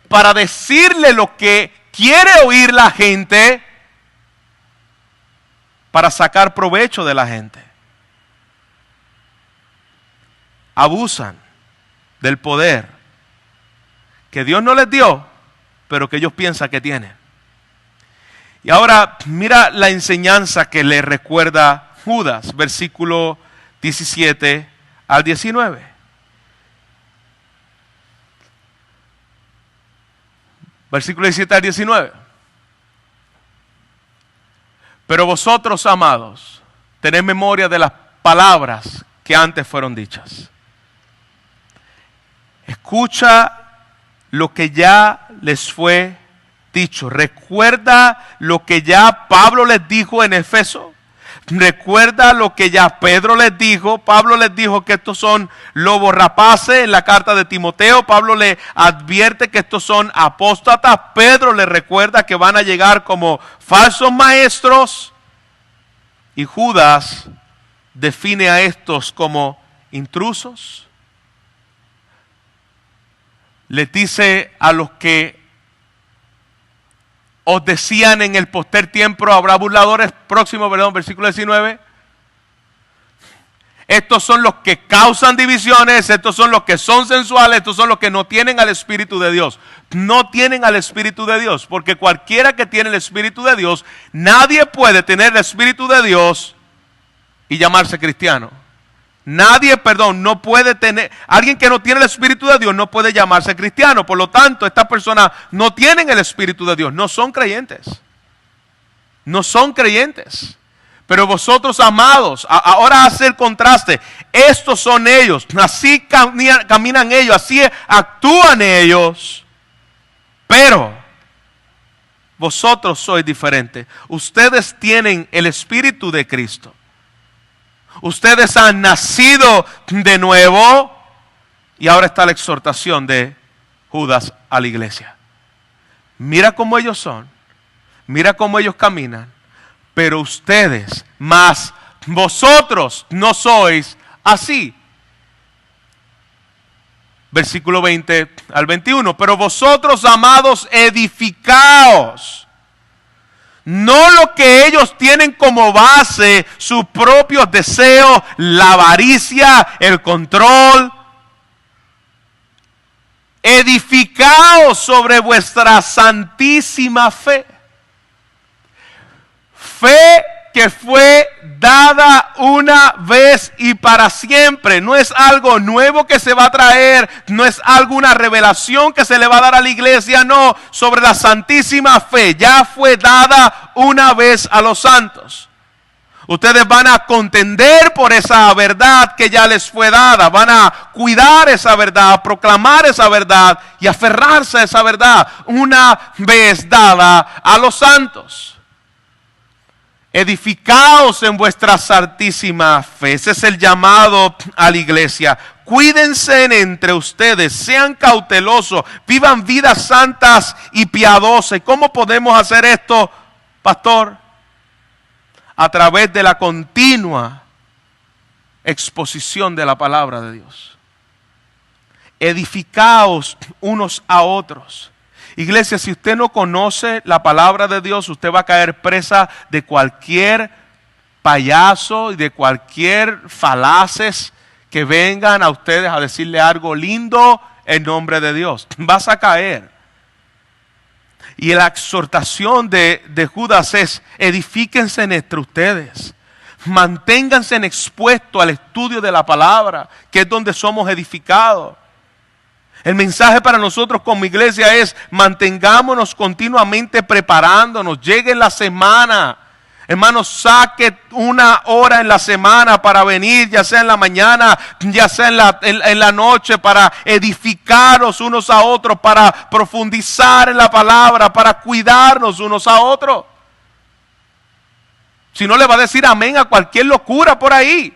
para decirle lo que quiere oír la gente, para sacar provecho de la gente. Abusan del poder que Dios no les dio, pero que ellos piensan que tienen. Y ahora mira la enseñanza que le recuerda Judas, versículo 17 al 19. Versículo 17 al 19. Pero vosotros, amados, tened memoria de las palabras que antes fueron dichas. Escucha lo que ya les fue dicho. Recuerda lo que ya Pablo les dijo en Efeso. Recuerda lo que ya Pedro les dijo. Pablo les dijo que estos son lobos rapaces en la carta de Timoteo. Pablo le advierte que estos son apóstatas. Pedro les recuerda que van a llegar como falsos maestros. Y Judas define a estos como intrusos. Les dice a los que os decían en el poster tiempo, habrá burladores, versículo 19. Estos son los que causan divisiones, estos son los que son sensuales, estos son los que no tienen al Espíritu de Dios. No tienen al Espíritu de Dios, porque cualquiera que tiene el Espíritu de Dios, nadie puede tener el Espíritu de Dios y llamarse cristiano. No puede tener, alguien que no tiene el Espíritu de Dios no puede llamarse cristiano. Por lo tanto, estas personas no tienen el Espíritu de Dios, no son creyentes. No son creyentes. Pero vosotros, amados, ahora hace el contraste. Estos son ellos, así caminan ellos, así actúan ellos. Pero vosotros sois diferentes. Ustedes tienen el Espíritu de Cristo. Ustedes han nacido de nuevo. Y ahora está la exhortación de Judas a la iglesia. Mira cómo ellos son. Mira cómo ellos caminan. Pero ustedes, más vosotros no sois así. Versículo 20 al 21. Pero vosotros, amados, edificaos. No lo que ellos tienen como base, sus propios deseos, la avaricia, el control. Edificaos sobre vuestra santísima fe. Fe que fue dada una vez y para siempre. No es algo nuevo que se va a traer, no es alguna revelación que se le va a dar a la iglesia, no, sobre la santísima fe. Ya fue dada una vez a los santos. Ustedes van a contender por esa verdad que ya les fue dada. Van a cuidar esa verdad, proclamar esa verdad y aferrarse a esa verdad una vez dada a los santos. Edificaos en vuestra santísima fe. Ese es el llamado a la iglesia. Cuídense entre ustedes, sean cautelosos, vivan vidas santas y piadosas. ¿Y cómo podemos hacer esto, pastor? A través de la continua exposición de la palabra de Dios. Edificaos unos a otros. Iglesia, si usted no conoce la palabra de Dios, usted va a caer presa de cualquier payaso y de cualquier falaces que vengan a ustedes a decirle algo lindo en nombre de Dios. Vas a caer. Y la exhortación de Judas es: edifíquense entre ustedes. Manténganse expuestos al estudio de la palabra, que es donde somos edificados. El mensaje para nosotros como iglesia es: mantengámonos continuamente preparándonos. Llegue la semana, hermanos, saque una hora en la semana para venir, ya sea en la mañana, ya sea en la noche, para edificarnos unos a otros, para profundizar en la palabra, para cuidarnos unos a otros. Si no, le va a decir amén a cualquier locura por ahí.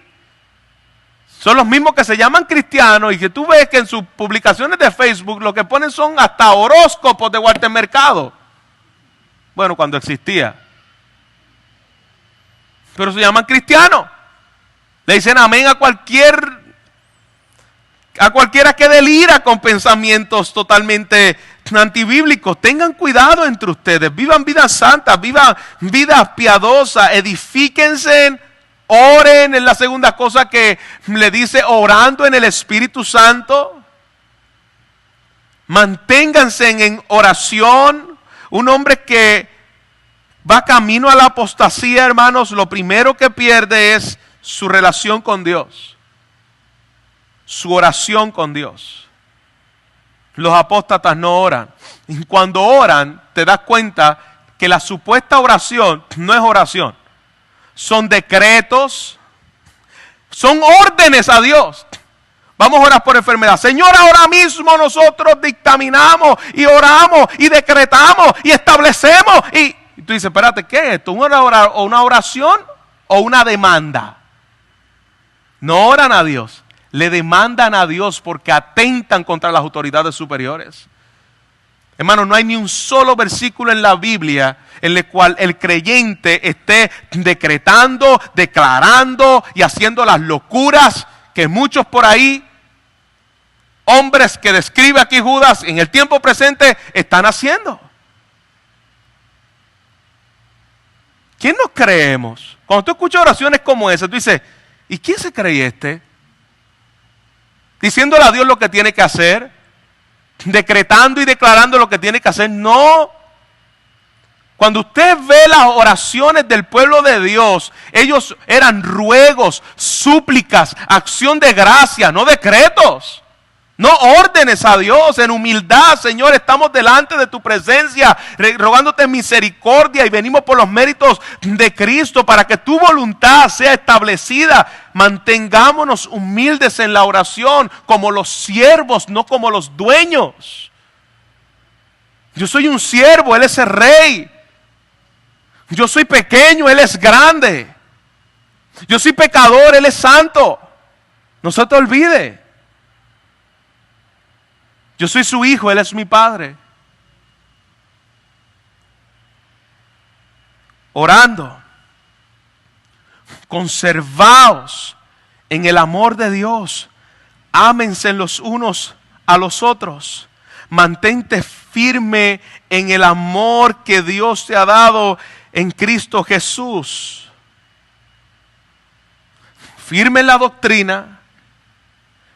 Son los mismos que se llaman cristianos y que tú ves que en sus publicaciones de Facebook lo que ponen son hasta horóscopos de Walter Mercado. Bueno, cuando existía. Pero se llaman cristianos. Le dicen amén a cualquiera que delira con pensamientos totalmente antibíblicos. Tengan cuidado entre ustedes. Vivan vidas santas, vivan vidas piadosas, edifíquense. Oren, es la segunda cosa que le dice, orando en el Espíritu Santo. Manténganse en oración. Un hombre que va camino a la apostasía, hermanos, lo primero que pierde es su relación con Dios. Su oración con Dios. Los apóstatas no oran. Y cuando oran, te das cuenta que la supuesta oración no es oración. Son decretos, son órdenes a Dios. Vamos a orar por enfermedad. Señor, ahora mismo nosotros dictaminamos y oramos y decretamos y establecemos. Y tú dices, espérate, ¿qué es esto? ¿Una oración o una demanda? No oran a Dios, le demandan a Dios porque atentan contra las autoridades superiores. Hermano, no hay ni un solo versículo en la Biblia en el cual el creyente esté decretando, declarando y haciendo las locuras que muchos por ahí, hombres que describe aquí Judas en el tiempo presente, están haciendo. ¿Quién nos creemos? Cuando tú escuchas oraciones como esa, tú dices, ¿y quién se cree este? Diciéndole a Dios lo que tiene que hacer, decretando y declarando lo que tiene que hacer. No. Cuando usted ve las oraciones del pueblo de Dios, ellos eran ruegos, súplicas, acción de gracia, no decretos. No órdenes a Dios en humildad. Señor, estamos delante de tu presencia, rogándote misericordia y venimos por los méritos de Cristo para que tu voluntad sea establecida. Mantengámonos humildes en la oración como los siervos, no como los dueños. Yo soy un siervo, Él es el rey. Yo soy pequeño, Él es grande. Yo soy pecador, Él es santo. No se te olvide. Yo soy su hijo, Él es mi padre. Orando. Conservaos en el amor de Dios. Ámense los unos a los otros. Mantente firme en el amor que Dios te ha dado en Cristo Jesús. Firme en la doctrina.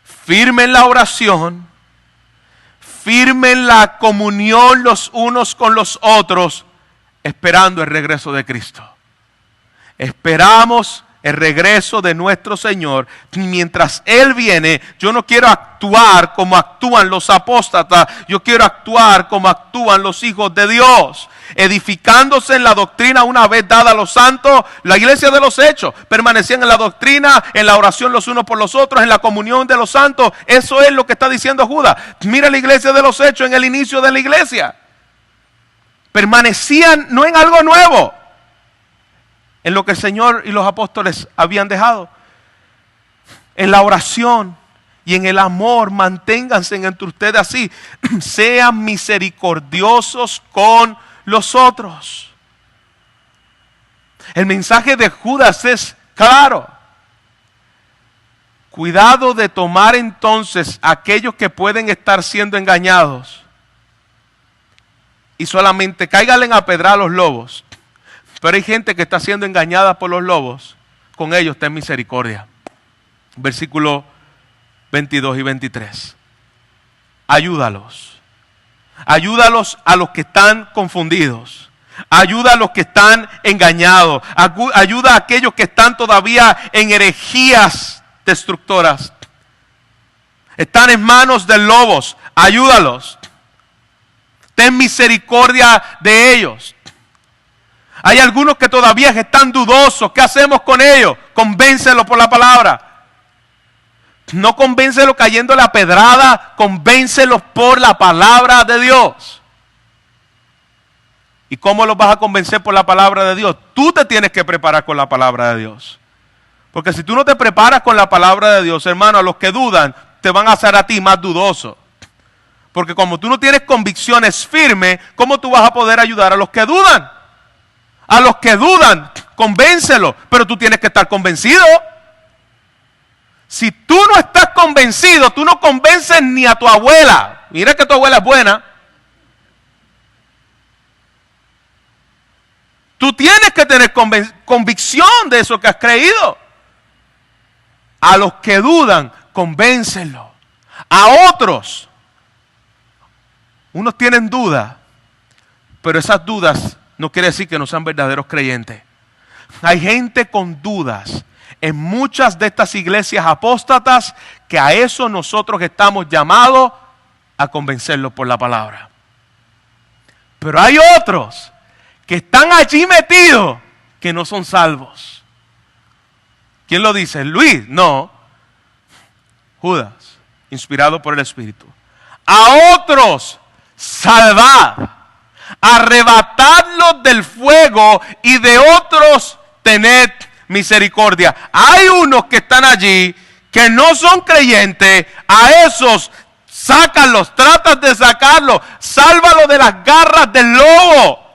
Firme en la oración. Firme en la comunión los unos con los otros, esperando el regreso de Cristo. Esperamos el regreso de nuestro Señor. Mientras Él viene, yo no quiero actuar como actúan los apóstatas, yo quiero actuar como actúan los hijos de Dios, edificándose en la doctrina una vez dada a los santos. La iglesia de los hechos permanecían en la doctrina, en la oración los unos por los otros, en la comunión de los santos. Eso es lo que está diciendo Judas. Mira la iglesia de los hechos en el inicio de la iglesia. Permanecían no en algo nuevo, en lo que el Señor y los apóstoles habían dejado. En la oración y en el amor, manténganse entre ustedes así. Sean misericordiosos con los otros. El mensaje de Judas es claro. Cuidado de tomar entonces aquellos que pueden estar siendo engañados y solamente cáiganle a pedrar a los lobos. Pero hay gente que está siendo engañada por los lobos. Con ellos ten misericordia. Versículo 22 y 23. Ayúdalos. Ayúdalos a los que están confundidos. Ayuda a los que están engañados. Ayuda a aquellos que están todavía en herejías destructoras. Están en manos de lobos. Ayúdalos. Ten misericordia de ellos. Hay algunos que todavía están dudosos. ¿Qué hacemos con ellos? Convéncelos por la palabra. No convéncelos cayéndole a pedrada, convéncelos por la palabra de Dios. ¿Y cómo los vas a convencer por la palabra de Dios? Tú te tienes que preparar con la palabra de Dios. Porque si tú no te preparas con la palabra de Dios, hermano, a los que dudan, te van a hacer a ti más dudoso. Porque como tú no tienes convicciones firmes, ¿cómo tú vas a poder ayudar a los que dudan? A los que dudan, convéncelos, pero tú tienes que estar convencido. Si tú no estás convencido, tú no convences ni a tu abuela. Mira que tu abuela es buena. Tú tienes que tener convicción de eso que has creído. A los que dudan, convéncelos. A otros, unos tienen dudas, pero esas dudas no quiere decir que no sean verdaderos creyentes. Hay gente con dudas en muchas de estas iglesias apóstatas que a eso nosotros estamos llamados a convencerlos por la palabra. Pero hay otros que están allí metidos que no son salvos. ¿Quién lo dice? Luis, no. Judas, inspirado por el Espíritu. A otros salvad, arrebatadlos del fuego, y de otros tened misericordia. Hay unos que están allí que no son creyentes. A esos sácalos, tratas de sacarlos, sálvalo de las garras del lobo.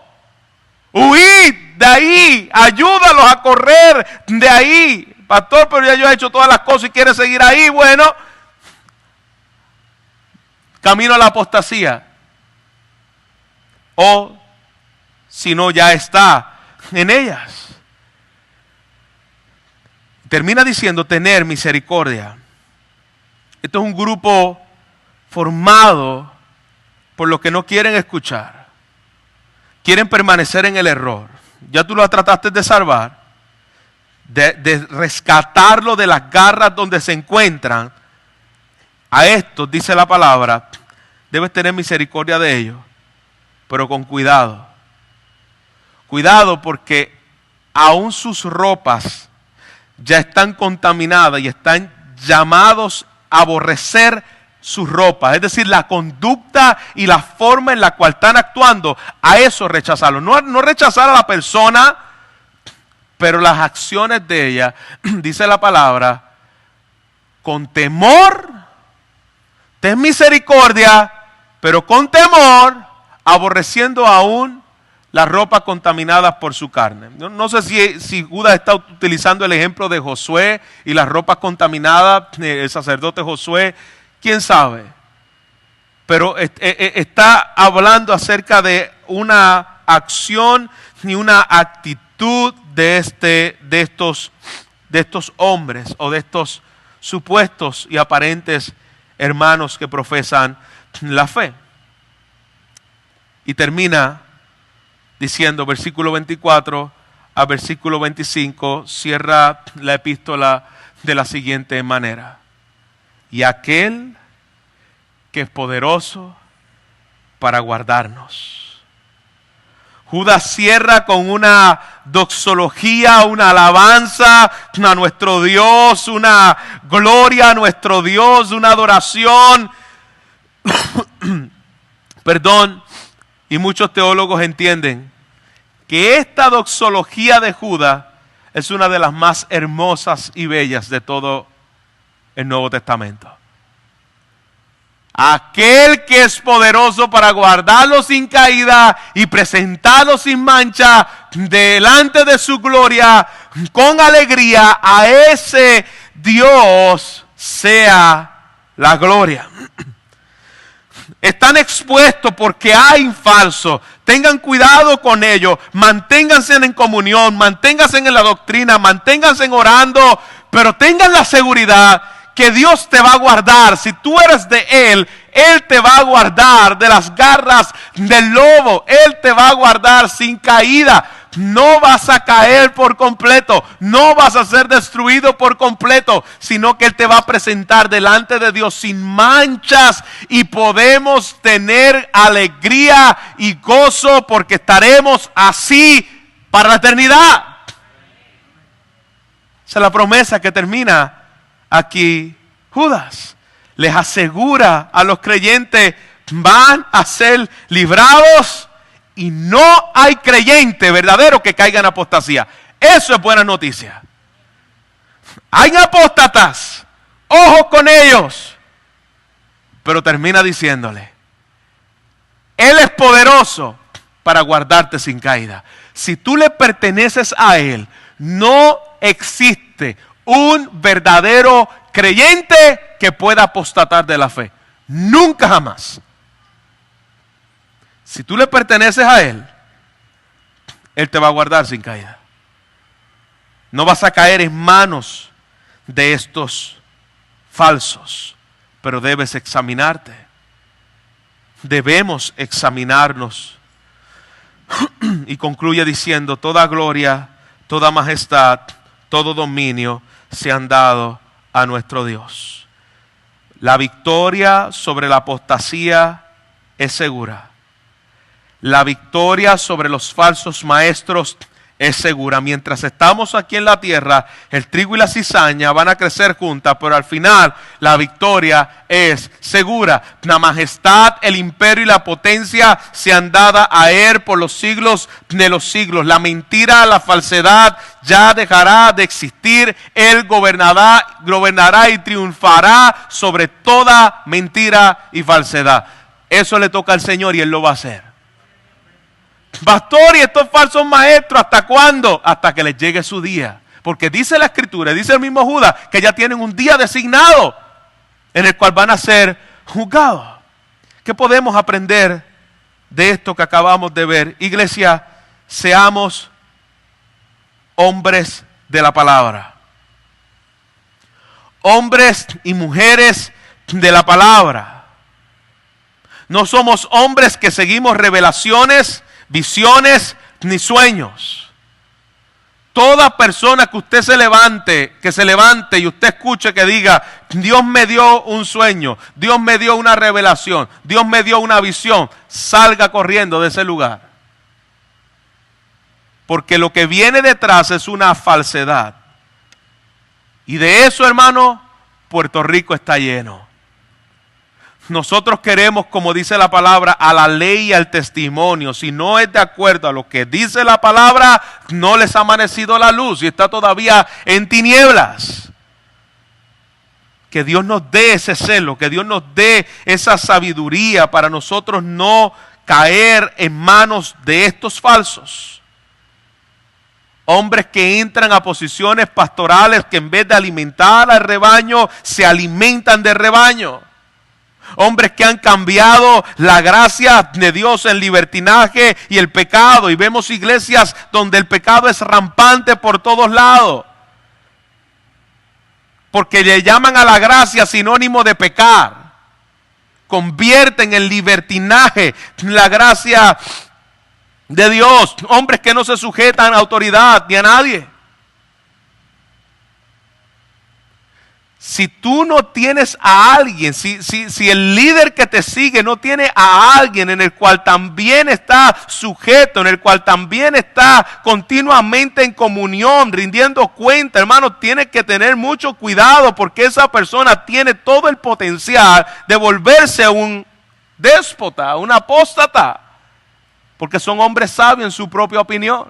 Huid de ahí, ayúdalos a correr de ahí. Pastor, pero ya yo he hecho todas las cosas y quiere seguir ahí. Bueno, camino a la apostasía. O si no, ya está en ellas. Termina diciendo tener misericordia. Esto es un grupo formado por los que no quieren escuchar. Quieren permanecer en el error. Ya tú lo trataste de salvar, de rescatarlo de las garras donde se encuentran. A estos, dice la palabra, debes tener misericordia de ellos, pero con cuidado. Cuidado, porque aún sus ropas ya están contaminadas y están llamados a aborrecer sus ropas. Es decir, la conducta y la forma en la cual están actuando, a eso rechazarlo. No rechazar a la persona, pero las acciones de ella, dice la palabra, con temor, ten misericordia, pero con temor, aborreciendo aún las ropas contaminadas por su carne. No sé si Judas está utilizando el ejemplo de Josué y las ropas contaminadas, el sacerdote Josué, quién sabe. Pero está hablando acerca de una acción y una actitud de estos hombres o de estos supuestos y aparentes hermanos que profesan la fe. Y termina diciendo, versículo 24 a versículo 25, cierra la epístola de la siguiente manera. Y aquel que es poderoso para guardarnos. Judas cierra con una doxología, una alabanza a nuestro Dios, una gloria a nuestro Dios, una adoración. Perdón, y muchos teólogos entienden que esta doxología de Judas es una de las más hermosas y bellas de todo el Nuevo Testamento. Aquel que es poderoso para guardarlo sin caída y presentarlo sin mancha delante de su gloria con alegría, a ese Dios sea la gloria. Están expuestos porque hay falsos. Tengan cuidado con ellos. Manténganse en comunión, manténganse en la doctrina, manténganse orando, pero tengan la seguridad que Dios te va a guardar. Si tú eres de Él, Él te va a guardar de las garras del lobo. Él te va a guardar sin caída. No vas a caer por completo, no vas a ser destruido por completo, sino que Él te va a presentar delante de Dios sin manchas y podemos tener alegría y gozo porque estaremos así para la eternidad. Esa es la promesa que termina aquí Judas. Les asegura a los creyentes, van a ser librados. Y no hay creyente verdadero que caiga en apostasía. Eso es buena noticia. Hay apóstatas, ojo con ellos. Pero termina diciéndole, Él es poderoso para guardarte sin caída. Si tú le perteneces a Él, no existe un verdadero creyente que pueda apostatar de la fe. Nunca jamás. Si tú le perteneces a Él, Él te va a guardar sin caída. No vas a caer en manos de estos falsos, pero debes examinarte. Debemos examinarnos. Y concluye diciendo, toda gloria, toda majestad, todo dominio se han dado a nuestro Dios. La victoria sobre la apostasía es segura. La victoria sobre los falsos maestros es segura. Mientras estamos aquí en la tierra, el trigo y la cizaña van a crecer juntas, pero al final la victoria es segura. La majestad, el imperio y la potencia sean dadas a Él por los siglos de los siglos. La mentira, la falsedad ya dejará de existir. Él gobernará y triunfará sobre toda mentira y falsedad. Eso le toca al Señor y Él lo va a hacer. Pastor, y estos falsos maestros, ¿hasta cuándo? Hasta que les llegue su día. Porque dice la Escritura, dice el mismo Judas, que ya tienen un día designado en el cual van a ser juzgados. ¿Qué podemos aprender de esto que acabamos de ver? Iglesia, seamos hombres de la palabra. Hombres y mujeres de la palabra. No somos hombres que seguimos revelaciones, visiones ni sueños. Toda persona que usted se levante y usted escuche que diga, Dios me dio un sueño, Dios me dio una revelación, Dios me dio una visión, salga corriendo de ese lugar. Porque lo que viene detrás es una falsedad. Y de eso, hermano, Puerto Rico está lleno. Nosotros queremos, como dice la palabra, a la ley y al testimonio. Si no es de acuerdo a lo que dice la palabra, no les ha amanecido la luz y está todavía en tinieblas. Que Dios nos dé ese celo, que Dios nos dé esa sabiduría para nosotros no caer en manos de estos falsos. Hombres que entran a posiciones pastorales que en vez de alimentar al rebaño, se alimentan del rebaño. Hombres que han cambiado la gracia de Dios en libertinaje y el pecado. Y vemos iglesias donde el pecado es rampante por todos lados. Porque le llaman a la gracia sinónimo de pecar. Convierten en libertinaje la gracia de Dios. Hombres que no se sujetan a autoridad ni a nadie. Si tú no tienes a alguien, si el líder que te sigue no tiene a alguien en el cual también está sujeto, en el cual también está continuamente en comunión, rindiendo cuenta, hermano, tienes que tener mucho cuidado porque esa persona tiene todo el potencial de volverse un déspota, un apóstata, porque son hombres sabios en su propia opinión.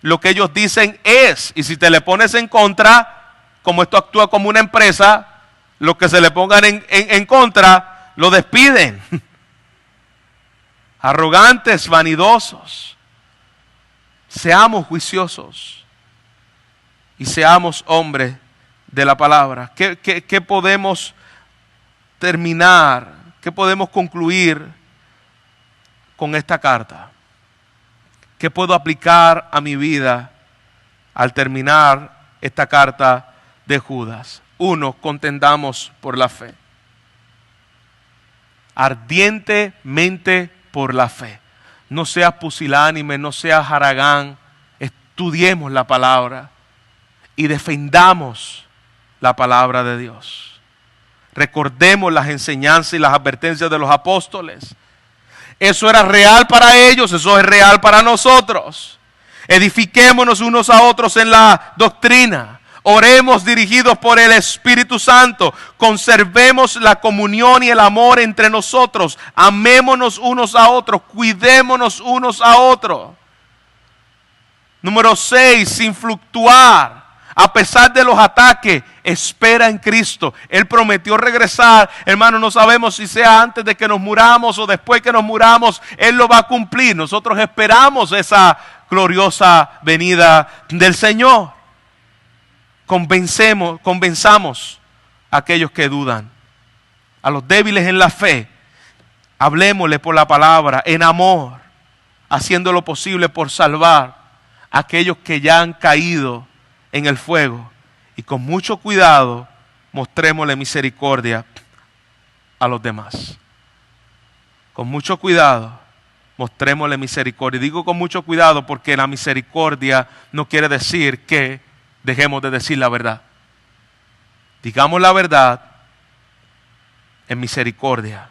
Lo que ellos dicen es, y si te le pones en contra, como esto actúa como una empresa, los que se le pongan en contra, lo despiden. Arrogantes, vanidosos. Seamos juiciosos y seamos hombres de la palabra. ¿Qué podemos terminar? ¿Qué podemos concluir con esta carta? ¿Qué puedo aplicar a mi vida al terminar esta carta de Judas? 1, contendamos por la fe. Ardientemente por la fe. No seas pusilánime, no seas haragán. Estudiemos la palabra y defendamos la palabra de Dios. Recordemos las enseñanzas y las advertencias de los apóstoles. Eso era real para ellos, eso es real para nosotros. Edifiquémonos unos a otros en la doctrina. Oremos dirigidos por el Espíritu Santo. Conservemos la comunión y el amor entre nosotros. Amémonos unos a otros. Cuidémonos unos a otros. Número 6, sin fluctuar. A pesar de los ataques, espera en Cristo. Él prometió regresar. Hermano, no sabemos si sea antes de que nos muramos o después que nos muramos. Él lo va a cumplir. Nosotros esperamos esa gloriosa venida del Señor. Convenzamos a aquellos que dudan, a los débiles en la fe. Hablemosle por la palabra, en amor, haciendo lo posible por salvar a aquellos que ya han caído en el fuego. Y con mucho cuidado, mostrémosle misericordia a los demás. Con mucho cuidado, mostrémosle misericordia. Digo con mucho cuidado porque la misericordia no quiere decir que dejemos de decir la verdad. Digamos la verdad en misericordia.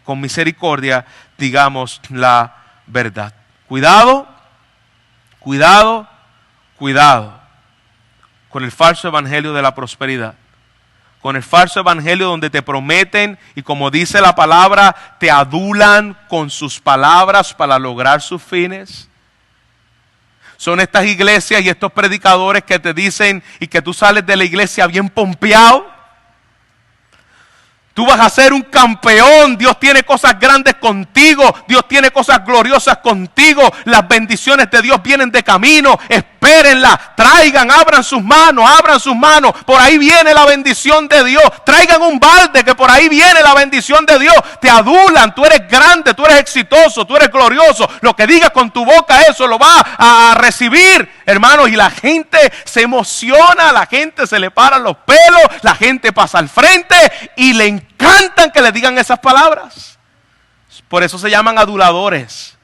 Con misericordia digamos la verdad. Cuidado Cuidado, cuidado con el falso evangelio de la prosperidad. Con el falso evangelio donde te prometen y, como dice la palabra, te adulan con sus palabras para lograr sus fines. Son estas iglesias y estos predicadores que te dicen y que tú sales de la iglesia bien pompeado. Tú vas a ser un campeón. Dios tiene cosas grandes contigo. Dios tiene cosas gloriosas contigo. Las bendiciones de Dios vienen de camino. Espérenlas, traigan, abran sus manos. Por ahí viene la bendición de Dios. Traigan un balde que por ahí viene la bendición de Dios. Te adulan, tú eres grande, tú eres exitoso, tú eres glorioso. Lo que digas con tu boca, eso lo vas a recibir, hermanos. Y la gente se emociona, la gente se le paran los pelos, la gente pasa al frente y le encantan que le digan esas palabras. Por eso se llaman aduladores.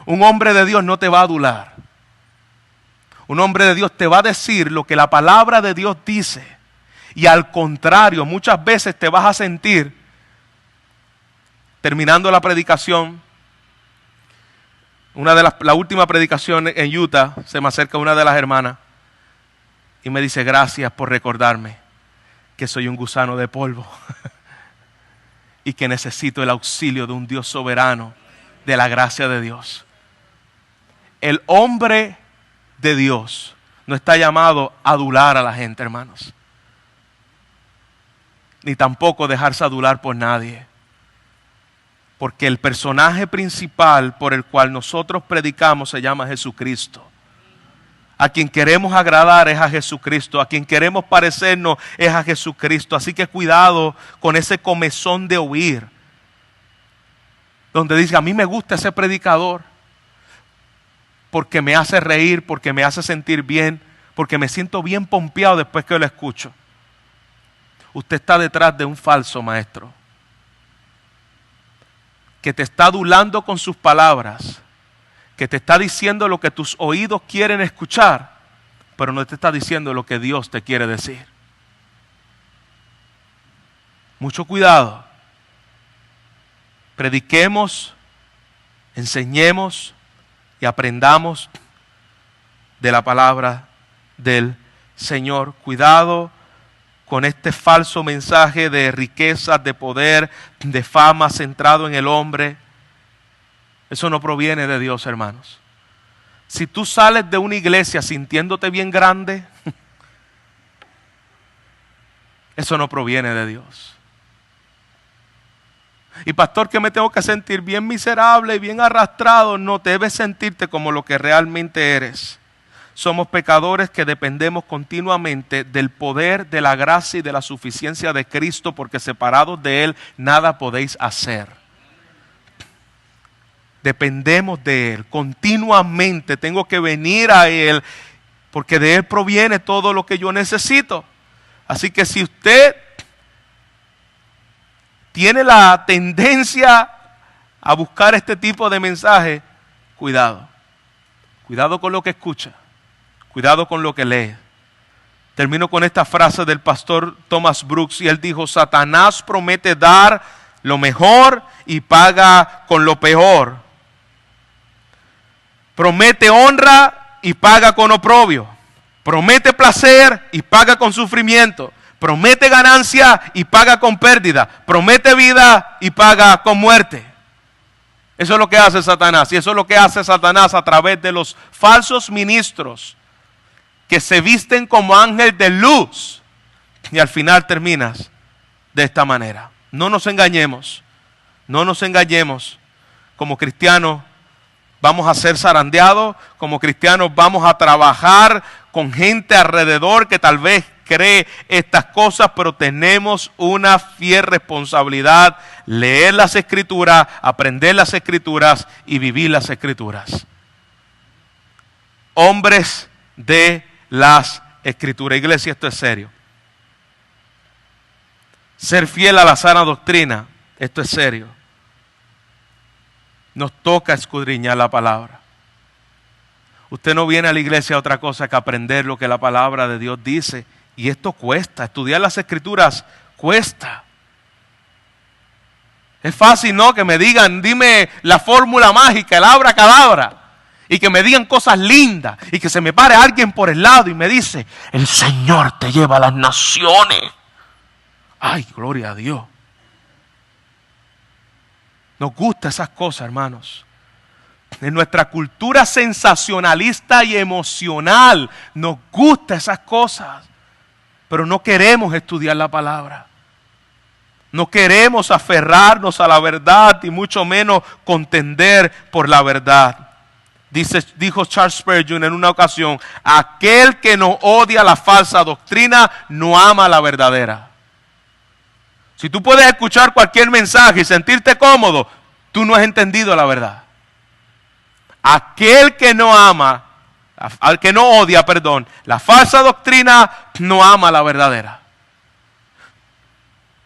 Un hombre de Dios no te va a adular. Un hombre de Dios te va a decir lo que la palabra de Dios dice. Y al contrario, muchas veces te vas a sentir, terminando la predicación, la última predicación en Utah, se me acerca una de las hermanas y me dice: gracias por recordarme que soy un gusano de polvo y que necesito el auxilio de un Dios soberano, de la gracia de Dios. El hombre de Dios no está llamado a adular a la gente, hermanos, ni tampoco dejarse adular por nadie, porque el personaje principal por el cual nosotros predicamos se llama Jesucristo. A quien queremos agradar es a Jesucristo, a quien queremos parecernos es a Jesucristo. Así que cuidado con ese comezón de oír, donde dice: a mí me gusta ese predicador porque me hace reír, porque me hace sentir bien, porque me siento bien pompeado después que lo escucho. Usted está detrás de un falso maestro que te está adulando con sus palabras, que te está diciendo lo que tus oídos quieren escuchar, pero no te está diciendo lo que Dios te quiere decir. Mucho cuidado. Prediquemos, enseñemos y aprendamos de la palabra del Señor. Cuidado con este falso mensaje de riquezas, de poder, de fama centrado en el hombre. Eso no proviene de Dios, hermanos. Si tú sales de una iglesia sintiéndote bien grande, eso no proviene de Dios. Y pastor, que me tengo que sentir bien miserable y bien arrastrado. No, debes sentirte como lo que realmente eres. Somos pecadores que dependemos continuamente del poder, de la gracia y de la suficiencia de Cristo, porque separados de Él nada podéis hacer. Dependemos de Él continuamente. Tengo que venir a Él porque de Él proviene todo lo que yo necesito. Así que si usted tiene la tendencia a buscar este tipo de mensaje, cuidado. Cuidado con lo que escucha. Cuidado con lo que lee. Termino con esta frase del pastor Thomas Brooks, y él dijo: Satanás promete dar lo mejor y paga con lo peor. Promete honra y paga con oprobio. Promete placer y paga con sufrimiento. Promete ganancia y paga con pérdida. Promete vida y paga con muerte. Eso es lo que hace Satanás. Y eso es lo que hace Satanás a través de los falsos ministros que se visten como ángel de luz. Y al final terminas de esta manera. No nos engañemos. No nos engañemos. Como cristianos vamos a ser zarandeados. Como cristianos vamos a trabajar con gente alrededor que tal vez cree estas cosas, pero tenemos una fiel responsabilidad: leer las Escrituras, aprender las Escrituras y vivir las Escrituras. Hombres de las Escrituras. Iglesia, esto es serio. Ser fiel a la sana doctrina, esto es serio. Nos toca escudriñar la palabra. Usted no viene a la iglesia a otra cosa que aprender lo que la palabra de Dios dice. Y esto cuesta. Estudiar las Escrituras cuesta. Es fácil, ¿no? Que me digan: dime la fórmula mágica, el abracadabra, y que me digan cosas lindas y que se me pare alguien por el lado y me dice, el Señor te lleva a las naciones. Ay, gloria a Dios. Nos gustan esas cosas, hermanos. En nuestra cultura sensacionalista y emocional nos gustan esas cosas, pero no queremos estudiar la palabra. No queremos aferrarnos a la verdad y mucho menos contender por la verdad. Dijo Charles Spurgeon en una ocasión, aquel que no odia la falsa doctrina no ama la verdadera. Si tú puedes escuchar cualquier mensaje y sentirte cómodo, tú no has entendido la verdad. Aquel que no ama, al que no odia, perdón, la falsa doctrina no ama la verdadera.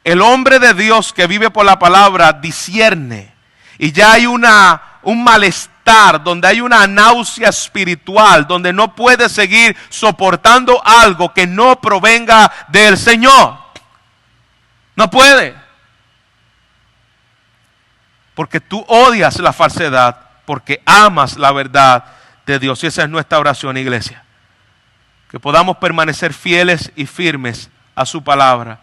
El hombre de Dios que vive por la palabra discierne y ya hay un malestar, donde hay una náusea espiritual, donde no puede seguir soportando algo que no provenga del Señor. No puede. Porque tú odias la falsedad, porque amas la verdad de Dios. Y esa es nuestra oración, iglesia. Que podamos permanecer fieles y firmes a su palabra.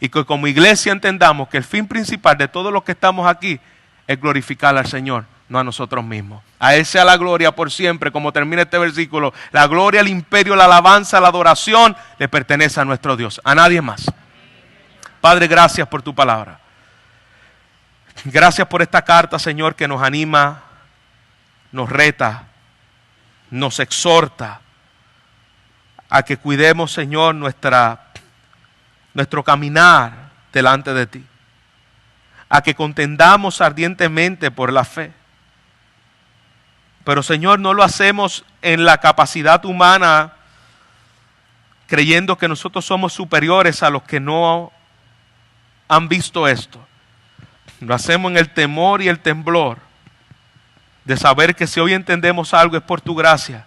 Y que como iglesia entendamos que el fin principal de todos los que estamos aquí es glorificar al Señor, no a nosotros mismos. A Él sea la gloria por siempre, como termina este versículo. La gloria, el imperio, la alabanza, la adoración le pertenece a nuestro Dios, a nadie más. Padre, gracias por tu palabra. Gracias por esta carta, Señor, que nos anima, nos reta, nos exhorta a que cuidemos, Señor, nuestro caminar delante de ti. A que contendamos ardientemente por la fe. Pero, Señor, no lo hacemos en la capacidad humana, creyendo que nosotros somos superiores a los que no han visto esto. Lo hacemos en el temor y el temblor de saber que si hoy entendemos algo es por tu gracia,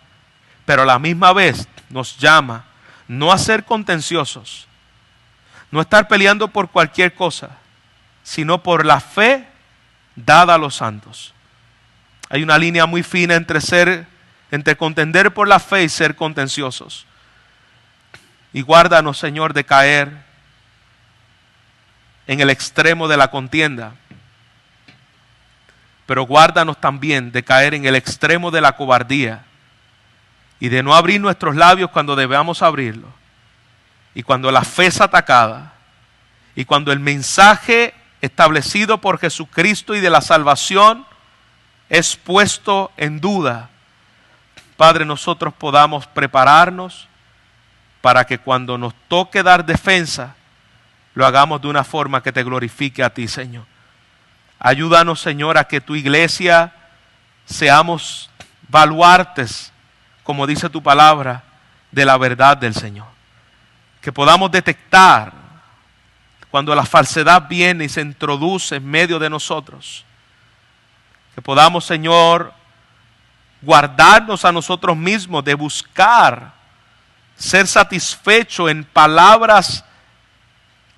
pero a la misma vez nos llama no a ser contenciosos, no estar peleando por cualquier cosa, sino por la fe dada a los santos. Hay una línea muy fina entre contender por la fe y ser contenciosos. Y guárdanos, Señor, de caer en el extremo de la contienda. Pero guárdanos también de caer en el extremo de la cobardía y de no abrir nuestros labios cuando debamos abrirlo. Y cuando la fe es atacada y cuando el mensaje establecido por Jesucristo y de la salvación es puesto en duda, Padre, nosotros podamos prepararnos para que cuando nos toque dar defensa, lo hagamos de una forma que te glorifique a ti, Señor. Ayúdanos, Señor, a que tu iglesia seamos baluartes, como dice tu palabra, de la verdad del Señor. Que podamos detectar cuando la falsedad viene y se introduce en medio de nosotros. Que podamos, Señor, guardarnos a nosotros mismos de buscar ser satisfecho en palabras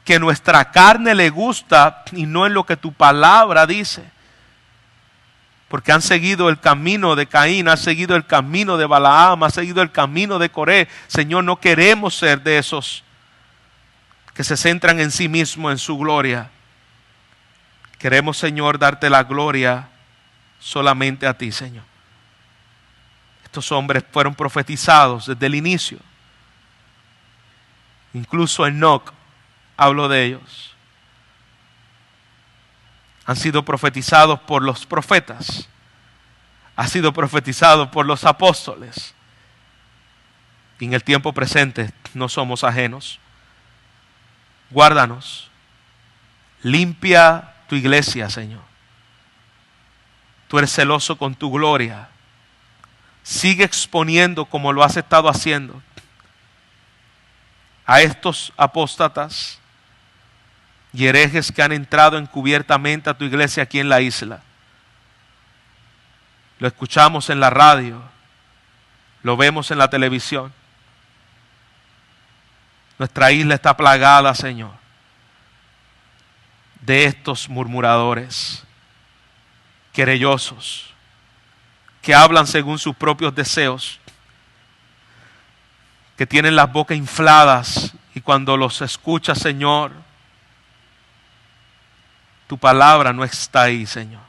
que nuestra carne le gusta y no en lo que tu palabra dice. Porque han seguido el camino de Caín, han seguido el camino de Balaam, han seguido el camino de Coré. Señor, no queremos ser de esos que se centran en sí mismos, en su gloria. Queremos, Señor, darte la gloria solamente a ti, Señor. Estos hombres fueron profetizados desde el inicio. Incluso Enoc habló de ellos. Han sido profetizados por los profetas. Han sido profetizados por los apóstoles. Y en el tiempo presente no somos ajenos. Guárdanos. Limpia tu iglesia, Señor. Tú eres celoso con tu gloria. Sigue exponiendo como lo has estado haciendo a estos apóstatas y herejes que han entrado encubiertamente a tu iglesia aquí en la isla. Lo escuchamos en la radio, lo vemos en la televisión. Nuestra isla está plagada, Señor, de estos murmuradores, querellosos, que hablan según sus propios deseos, que tienen las bocas infladas y cuando los escuchas, Señor, tu palabra no está ahí, Señor.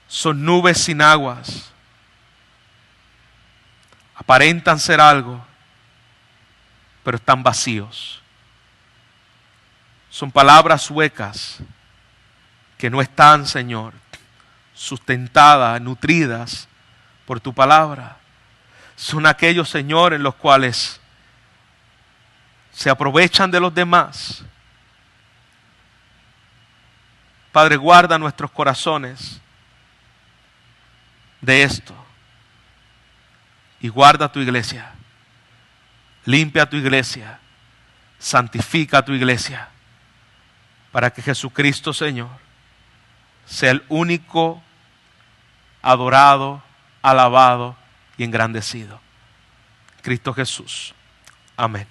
Son nubes sin aguas. Aparentan ser algo, pero están vacíos. Son palabras huecas que no están, Señor, sustentadas, nutridas por tu palabra. Son aquellos, Señor, en los cuales se aprovechan de los demás. Padre, guarda nuestros corazones de esto. Y guarda tu iglesia. Limpia tu iglesia. Santifica tu iglesia. Para que Jesucristo, Señor, sea el único adorado, alabado y engrandecido. Cristo Jesús. Amén.